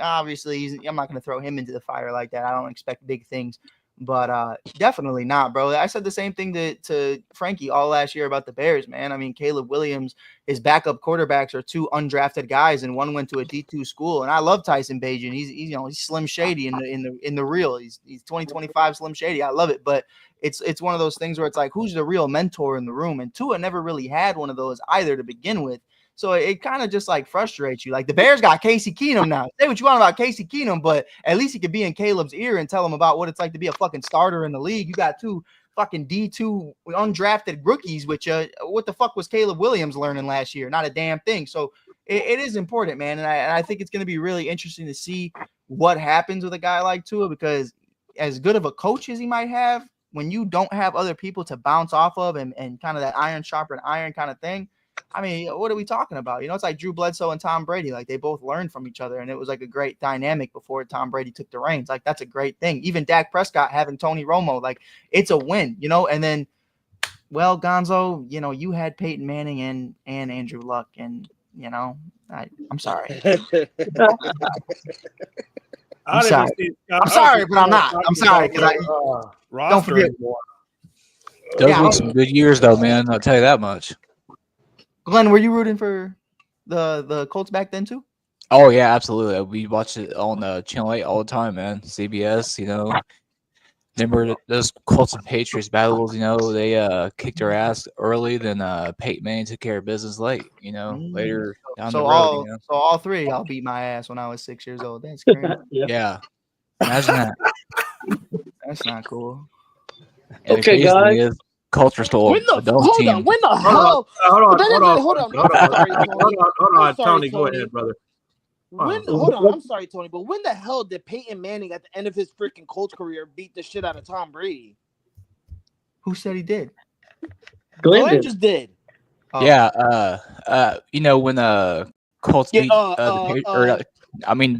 obviously I'm not going to throw him into the fire like that. I don't expect big things. But definitely not, bro. I said the same thing to Frankie all last year about the Bears, man. I mean, Caleb Williams, his backup quarterbacks are 2 undrafted guys, and one went to a D2 school. And I love Tyson Bagent. He's Slim Shady in the real. He's 2025 Slim Shady. I love it. But it's one of those things where it's like, who's the real mentor in the room? And Tua never really had one of those either to begin with. So it kind of just frustrates you. Like the Bears got Casey Keenum now. Say what you want about Casey Keenum, but at least he could be in Caleb's ear and tell him about what it's like to be a fucking starter in the league. You got 2 fucking D2 undrafted rookies, which what the fuck was Caleb Williams learning last year? Not a damn thing. So it is important, man. And I think it's going to be really interesting to see what happens with a guy like Tua, because as good of a coach as he might have, when you don't have other people to bounce off of and kind of that iron sharpen iron kind of thing, I mean, what are we talking about? It's like Drew Bledsoe and Tom Brady. Like they both learned from each other, and it was like a great dynamic before Tom Brady took the reins. Like that's a great thing. Even Dak Prescott having Tony Romo, like it's a win, And then, well, Gonzo, you had Peyton Manning and Andrew Luck, and I'm sorry. I'm sorry, but I'm not. I'm sorry because don't forget.
Those were some good years, though, man. I'll tell you that much.
Glenn, were you rooting for the Colts back then too?
Oh yeah, absolutely. We watched it on Channel 8 all the time, man. CBS, Remember those Colts and Patriots battles? They kicked our ass early, then Peyton Manning took care of business late. Later down the road.
So all three, y'all beat my ass when I was 6 years old. That's crazy.
Yeah, imagine that.
That's not cool.
And
Okay,
the crazy thing
guys.
is, Colts are still
When the
adult
hold
team.
on, when the hell?
Hold on,
I'm sorry,
Tony. Go ahead, brother.
Hold on, I'm sorry, Tony, but when the hell did Peyton Manning at the end of his freaking Colts career beat the shit out of Tom Brady?
Who said he did?
Glenn
Just did.
Oh.
Yeah, when Colts
Yeah,
beat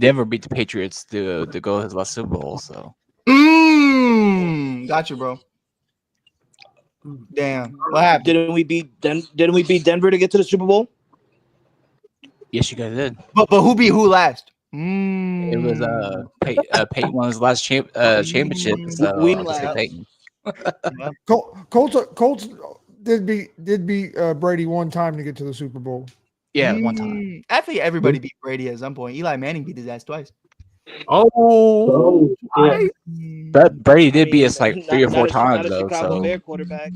Denver beat the Patriots to go his last Super Bowl. So
Got you, bro. Damn, what happened?
Didn't we beat Denver to get to the Super Bowl?
yes, you guys did.
But who beat who last?
It was Peyton won his last championship. So
We
I'll just say
last.
Peyton.
Colts did beat Brady one time to get to the Super Bowl.
Yeah, one time.
I think everybody beat Brady at some point. Eli Manning beat his ass twice.
But Brady did beat us like
Not-
3 or 4
not a-
times
not a
though.
Chicago
So
Bear quarterback.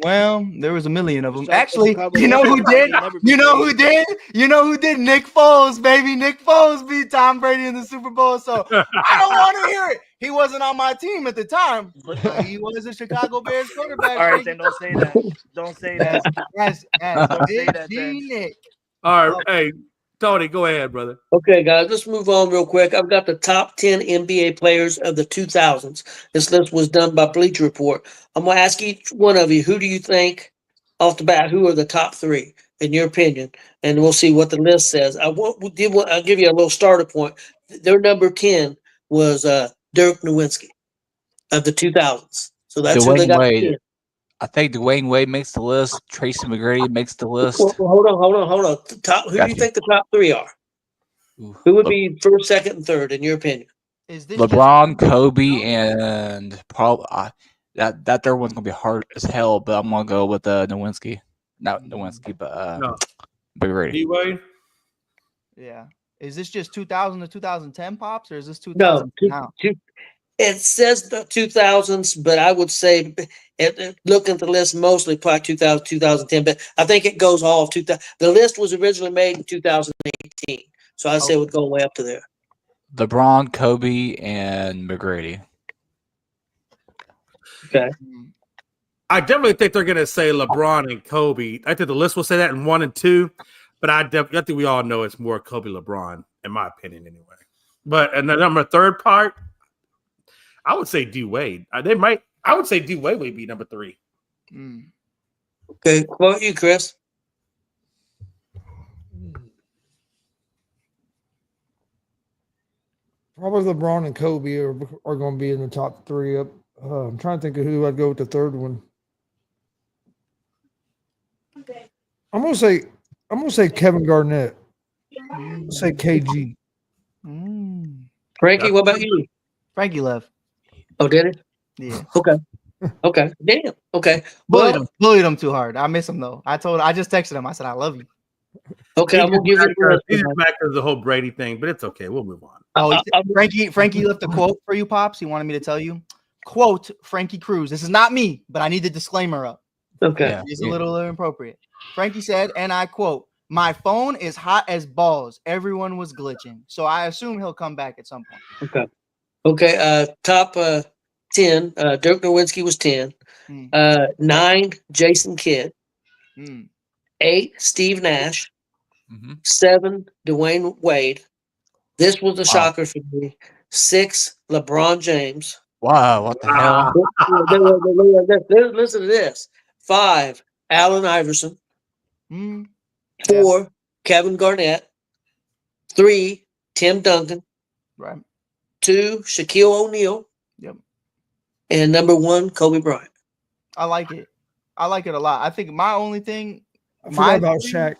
Well, there was a million of them.
Chicago-
Actually,
Chicago
you know who
Bears
did?
never
You
beat
know
Brady.
who did? You know who did? Nick Foles, baby. Nick Foles beat Tom Brady in the Super Bowl. So I don't want to hear it. He wasn't on my team at the time, but he was a Chicago Bears quarterback.
All right, then don't say that. Don't say that.
Yes,
Don't say
Big
that
G
then.
Nick.
All right, hey, Tony, go ahead, brother.
Okay, guys, let's move on real quick. I've got the top 10 NBA players of the 2000s. This list was done by Bleacher Report. I'm going to ask each one of you, who do you think, off the bat, who are the top 3, in your opinion? And we'll see what the list says. I'll give you a little starter point. Their number 10 was Dirk Nowitzki of the 2000s. So that's who they
Dwayne
got.
Wade. I think Dwayne Wade makes the list. Tracy McGrady makes the list.
Well, hold on. Who do you
Gotcha.
think the top 3 are?
Ooh,
Who would be first, second, and third, in your opinion?
Is this
LeBron, Kobe, and probably that third one's gonna be hard as hell. But I'm gonna go with Nowinski. Not Nowinski, but
No.
McGrady.
D-Wade?
Yeah. Is this just 2000 to 2010 pops, or is this
No,
2000 now?
it says the 2000s, but I would say, looking at the list, mostly probably 2000, 2010. But I think it goes all of 2000. The list was originally made in 2018, so I'd say it would go way up to there.
LeBron, Kobe, and McGrady.
Okay.
I definitely think they're going to say LeBron and Kobe. I think the list will say that in 1 and 2, but I think we all know it's more Kobe, LeBron, in my opinion, anyway. But and the number 3rd part, I would say D Wade. I would say D Wade would be number 3.
Okay. What about you, Chris?
Probably LeBron and Kobe are going to be in the top 3 up. I'm trying to think of who I'd go with the third one. I'm gonna say Kevin Garnett. Say KG.
Frankie, what about you?
Frankie left.
Oh, did it?
Yeah.
Okay. Damn. Okay.
Bullied him too hard. I miss him though. I just texted him. I said I love you.
Okay, I'm gonna give you.
He's back to the whole Brady thing, but it's okay. We'll move on.
Oh, Frankie left a quote for you, Pops. He wanted me to tell you. Quote Frankie Cruz. This is not me, but I need the disclaimer up.
Okay.
Yeah.
It's a little inappropriate. Frankie said, and I quote, "My phone is hot as balls. Everyone was glitching. So I assume he'll come back at some point."
Okay. Top 10. Dirk Nowitzki was 10. 9. Jason Kidd. 8. Steve Nash. 7. Dwayne Wade. This was a shocker for me. 6. LeBron James.
Wow, what the hell?
Listen to this. 5. Allen Iverson. 4. Kevin Garnett. 3. Tim Duncan.
Right.
2. Shaquille O'Neal.
Yep.
And number 1, Kobe Bryant.
I like it. I like it a lot. I think my only thing.
I forgot about Shaq.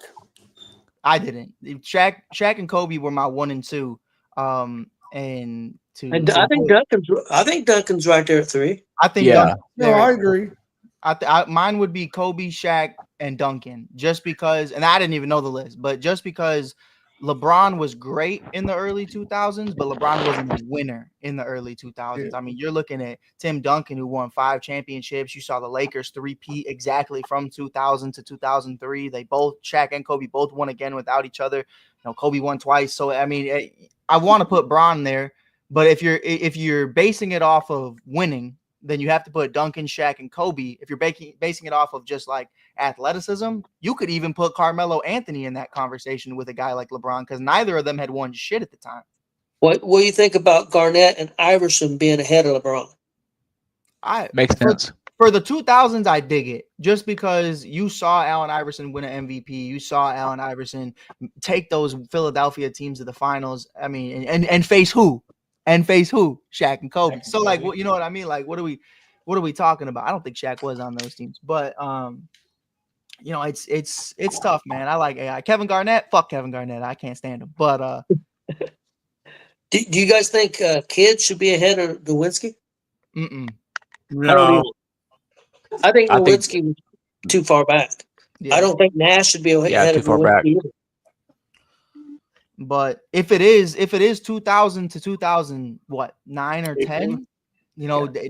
I didn't. Shaq and Kobe were my 1 and 2. And
I think Duncan's right there at 3.
I think
Yeah.
No, I agree.
Mine would be Kobe, Shaq, and Duncan, just because. And I didn't even know the list, but just because LeBron was great in the early 2000s, but LeBron wasn't a winner in the early 2000s. I mean, you're looking at Tim Duncan, who won 5 championships. You saw the Lakers three-peat exactly from 2000 to 2003. They both, Shaq and Kobe, both won again without each other. Kobe won twice. So, I mean, I want to put Bron there, but if you're basing it off of winning, then you have to put Duncan, Shaq, and Kobe. If you're basing it off of just like athleticism, you could even put Carmelo Anthony in that conversation with a guy like LeBron, because neither of them had won shit at the time.
What do you think about Garnett and Iverson being ahead of LeBron?
Makes sense.
For the 2000s, I dig it, just because you saw Allen Iverson win an MVP. You saw Allen Iverson take those Philadelphia teams to the finals. I mean, and face who? And face who? Shaq and Kobe. So, like, you know what I mean? Like, what are we talking about? I don't think Shaq was on those teams, but it's tough, man. I like AI. Kevin Garnett, fuck Kevin Garnett. I can't stand him. But
do you guys think Kidd should be ahead of Nowinski?
No.
I think Nowinski was too far back. Yeah. I don't think Nash should be ahead of Nowinski either.
But if it is 2000 to 2009 or 10,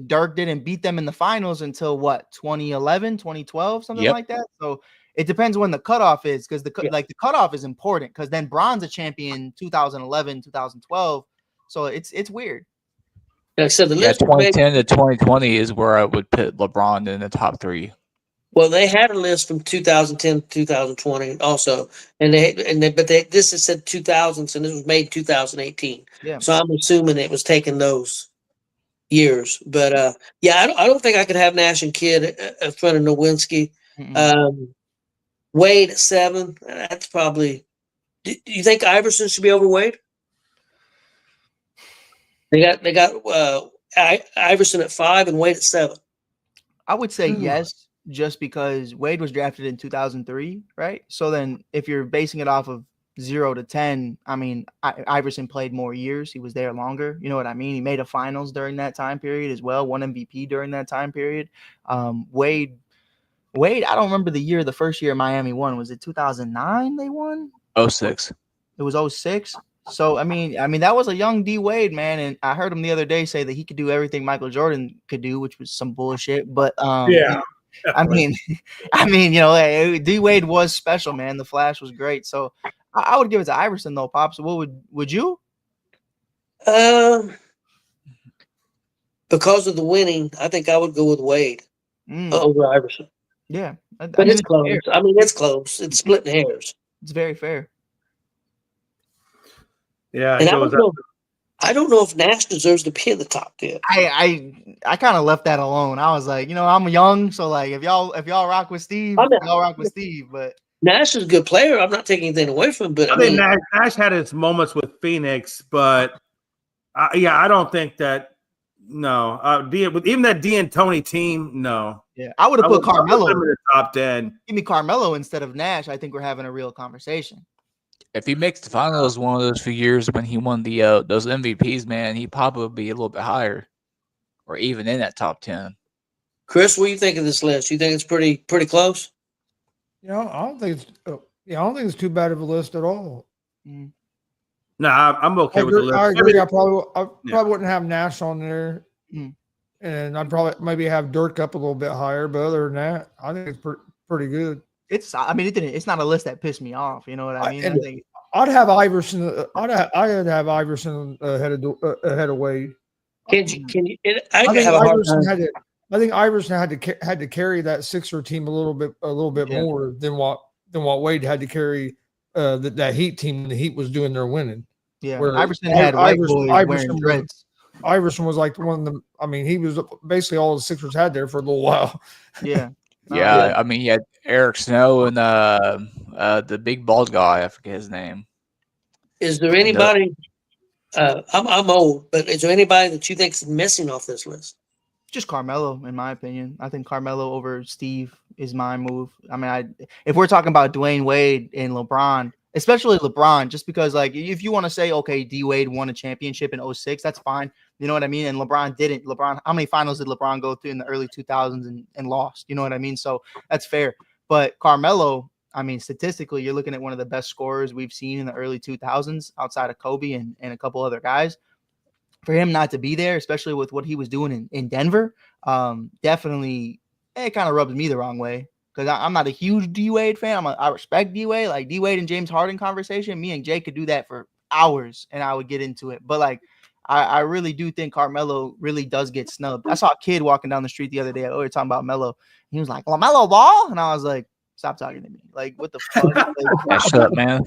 Dirk didn't beat them in the finals until 2011, 2012, something like that. So it depends when the cutoff is, because the cutoff is important, because then Bron's a champion 2011, 2012. So it's weird.
Like I said, the list
2010 to 2020 is where I would put LeBron in the top 3.
Well, they had a list from 2010 to 2020 also, but this has said 2000s, and this was made 2018.
Yeah.
So I'm assuming it was taking those years. But I don't think I could have Nash and Kidd in front of Nowinski. Wade at 7. That's probably. Do you think Iverson should be over Wade? They got Iverson at 5 and Wade at 7.
I would say yes, just because Wade was drafted in 2003, right? So then if you're basing it off of 0 to 10, I mean, Iverson played more years. He was there longer. You know what I mean? He made a finals during that time period as well, won MVP during that time period. Wade, I don't remember the year, the first year Miami won. Was it 2009 they won?
06. It
was 06. So, I mean, that was a young D Wade, man. And I heard him the other day say that he could do everything Michael Jordan could do, which was some bullshit. But, I mean, D Wade was special, man. The Flash was great. So I would give it to Iverson though, Pops. What would you?
Because of the winning, I think I would go with Wade over Iverson.
Yeah.
But it's close. Fair. I mean, it's close. It's splitting hairs.
It's very fair.
Yeah.
And I don't know if Nash deserves to be in the top 10.
I kind of left that alone. I was like, I'm young, so like if y'all rock with Steve, y'all rock with Steve. But
Nash is a good player. I'm not taking anything away from him, but
I mean, Nash had his moments with Phoenix, but I don't think that. No, even that D'Antoni team, no.
Yeah, I would have put Carmelo
in the top 10.
Give me Carmelo instead of Nash. I think we're having a real conversation.
If he makes the finals one of those few years when he won the those MVPs, man, he'd probably be a little bit higher, or even in that top 10.
Chris, what do you think of this list? You think it's pretty close?
I don't think it's too bad of a list at all.
No, I'm okay with the list.
I agree. I probably wouldn't have Nash on there, and I'd probably maybe have Dirk up a little bit higher. But other than that, I think it's pretty good.
It's not a list that pissed me off. You know what I mean?
I'd have Iverson. I'd have Iverson ahead of Wade.
I
think Iverson had to carry that Sixer team a little bit more than what Wade had to carry that Heat team. The Heat was doing their winning.
Yeah, Iverson had wearing dreads.
Iverson was like one of them. I mean, he was basically all the Sixers had there for a little while.
Yeah.
Yeah, I mean, he had Eric Snow and the big bald guy. I forget his name.
Is there anybody? I'm old, but is there anybody that you think is missing off this list?
Just Carmelo, in my opinion. I think Carmelo over Steve is my move. I mean, if we're talking about Dwayne Wade and LeBron, especially LeBron, just because, like, if you want to say, okay, D Wade won a championship in 06, that's fine. You know what I mean? And LeBron didn't. How many finals did LeBron go through in the early 2000s and lost? You know what I mean? So that's fair. But Carmelo, I mean, statistically, you're looking at one of the best scorers we've seen in the early 2000s outside of Kobe and a couple other guys. For him not to be there, especially with what he was doing in Denver, definitely it kind of rubs me the wrong way because I'm not a huge D-Wade fan. I respect D-Wade. Like D-Wade and James Harden conversation, me and Jay could do that for hours and I would get into it. But like, I really do think Carmelo really does get snubbed. I saw a kid walking down the street the other day. We were talking about Melo. He was like, LaMelo Ball? And I was like, stop talking to me. Like, what the fuck? Like,
Shut up, man.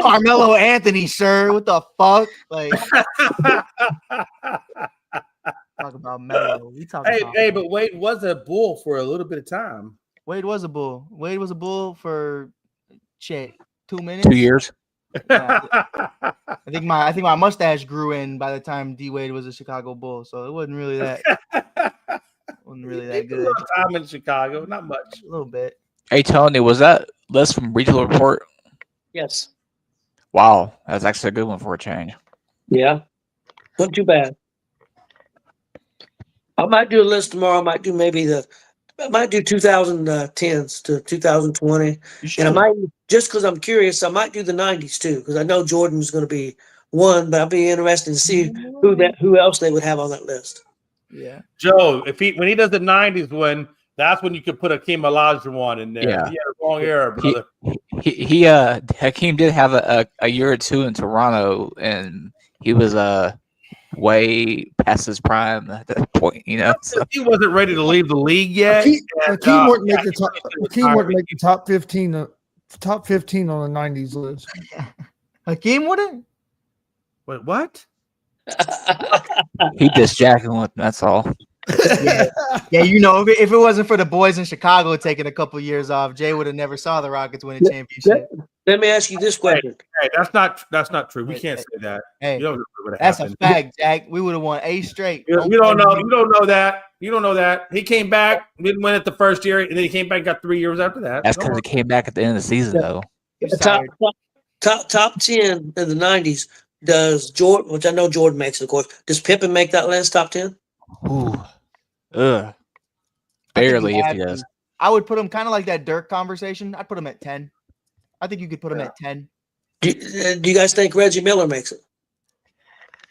Carmelo Anthony, sir. What the fuck? Like, talk about Melo. We talk about
but Wade was a Bull for a little bit of time.
Wade was a Bull. Wade was a Bull for shit 2 minutes.
2 years.
Yeah, I think my mustache grew in by the time D-Wade was a Chicago Bull, so it wasn't really that. Wasn't really that good.
A little time in Chicago, not much.
A little bit.
Hey, Tony, was that list from Regional Report?
Yes.
Wow, that's actually a good one for a change.
Yeah. Not too bad. I might do a list tomorrow. I might do 2010s to 2020. And I might, just because I'm curious, I might do the 90s too, because I know Jordan's going to be one, but I'll be interested to see who else they would have on that list.
Yeah.
Joe, when he does the 90s one, that's when you could put Hakeem Olajuwon in there.
Yeah.
He had a wrong era, brother.
Hakeem did have a year or two in Toronto, and he was way past his prime at that point, you know. So.
He wasn't ready to leave the league yet.
Hakeem wouldn't make the top. Hakeem wouldn't make the top 15. Top 15 on the 90s list.
Hakeem wouldn't.
Wait, what?
He just jacking with. That's all.
Yeah, you know, if it wasn't for the boys in Chicago taking a couple years off, Jay would have never saw the Rockets win a championship.
Let me ask you this question.
Hey, that's not true. We can't say that.
Hey,
you don't know what
that's
happened.
a fact, Jack. We would have won 8 straight.
You don't know. You don't know that. You don't know that. He came back, didn't win it the first year, and then he came back, and got 3 years after that.
That's because he came back at the end of the season, though.
Top 10 in the 90s. Does Jordan, which I know Jordan makes, of course, does Pippen make that list top 10?
Ooh. Ugh. Barely, if he does.
I would put him kind of like that Dirk conversation. I'd put him at 10. I think you could put him at 10.
Do you guys think Reggie Miller makes it?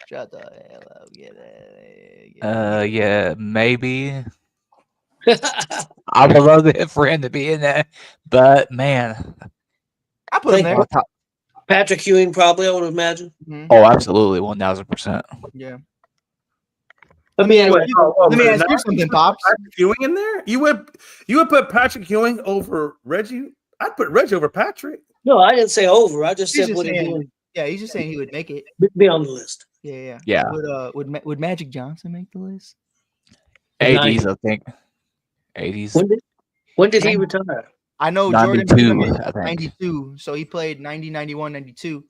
Shut the hell up.
Yeah, maybe. I would love it for him to be in that, but man,
I put him there.
Patrick Ewing, probably, I would imagine.
Mm-hmm.
Oh, absolutely, 1000%.
Yeah.
Let me
ask you something, Pops.
Patrick Ewing in there? You would put Patrick Ewing over Reggie? I'd put Reggie over Patrick.
No, I didn't say over. I just said
He's
what
just
he
saying,
did.
yeah, he's just saying he would make it.
Be on the list.
Yeah. Would Magic Johnson make the list?
80s, I think. 80s.
When did he retire?
I know
92,
Jordan
I think.
92, so he played 90, 91, 92.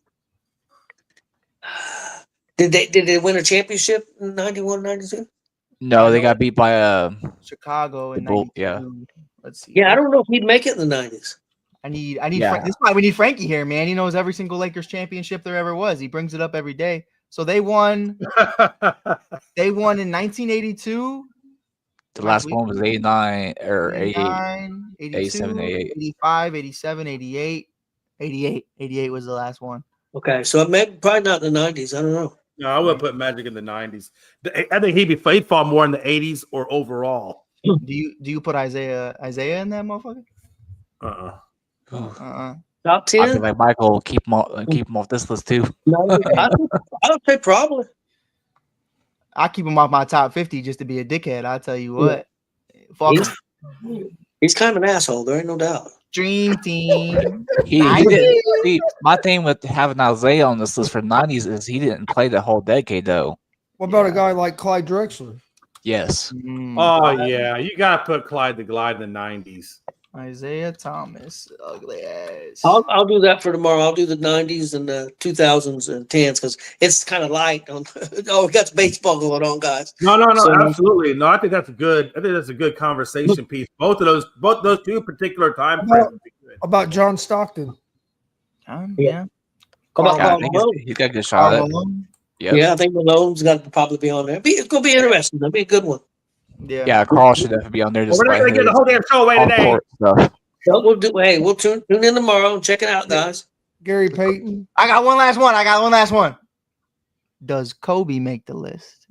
Did they win a championship in 91, 92?
No, they got beat by
Chicago in
Bull,
92.
yeah.
Let's see.
Yeah, I don't know if he'd make it in the 90s.
I need
Yeah.
this is why we need Frankie here, man. He knows every single Lakers championship there ever was. He brings it up every day. So they won in 1982.
the last one was 89 or 88.
89, 82,
87, 88.
85, 87, 88. 88 was the last one.
Okay, so probably not in the 90s. I don't know.
No, I would put Magic in the 90s. I think he'd fall more in the 80s or overall.
Do you put Isaiah in that motherfucker?
Top
I feel
10?
like Michael will keep him off this list too.
No, I would say probably.
I keep him off my top 50 just to be a dickhead. I'll tell you what. Fuck
He's kind of an asshole. There ain't no doubt.
Dream Team.
He didn't. See, my thing with having Isaiah on this list for 90s is he didn't play the whole decade though.
What about a guy like Clyde Drexler?
Yes.
Oh yeah, you gotta put Clyde the Glide in the 90s.
Isaiah Thomas, ugly ass.
I'll do that for tomorrow. I'll do the 90s and the 2000s and 10s because it's kind of light. We got baseball going on, guys.
No,
So-
absolutely. No, I think that's a good conversation piece. Both those two particular time frames would be good.
About John Stockton?
Yeah.
About
Yeah, I
Karl
think
Malone?
he's got a good shot at it. Yep.
Yeah, I think Malone's got to probably be on there. It's going to be interesting. That'll be a good one.
Yeah.
Yeah, Carl should definitely be on there. Just
We're not
by
gonna get the
his
whole damn show away today.
on-court stuff.
So we'll tune in tomorrow and check it out, guys.
Gary Payton.
I got one last one. Does Kobe make the list?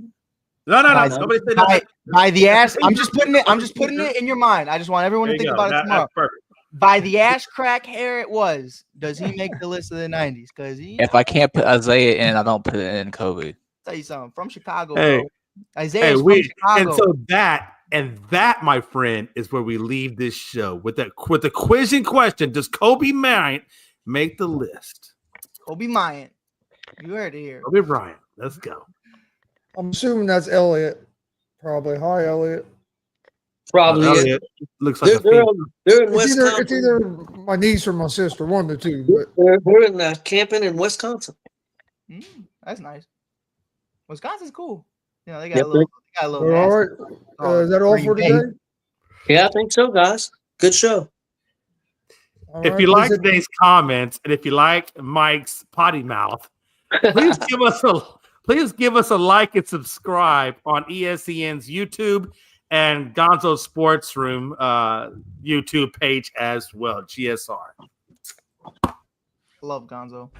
No.
By-
Nobody said
By,
that.
by the ass, I'm just putting it in your mind. I just want everyone
There
to
you
think
go.
about it tomorrow.
That's perfect.
By the ass crack hair it was. Does he make the list of the 90s? Because he
If I can't put Isaiah in, I don't put it in Kobe.
tell you something from Chicago,
Hey,
bro. Isaiah's from Chicago.
and so that, my friend, is where we leave this show with the quizzing question: does Kobe Bryant make the list?
Kobe Bryant. You heard it here.
Kobe Bryant. Let's go.
I'm assuming that's Elliot. Probably. Hi, Elliot.
Probably.
Elliot looks like
They're
a
in
It's
Wisconsin.
either my niece or my sister, one of the two. But
They're in camping in Wisconsin.
That's nice. Wisconsin's cool. You know, they got
Yep,
a little. They got a little.
all
nasty.
right. Is that all for
Green Bay.
today?
Yeah, I think so, guys. Good show.
All
If
right,
you like
visit-
today's comments and if you like Mike's potty mouth, please give us a like and subscribe on ESEN's YouTube and Gonzo Sports Room YouTube page as well. GSR.
Love Gonzo.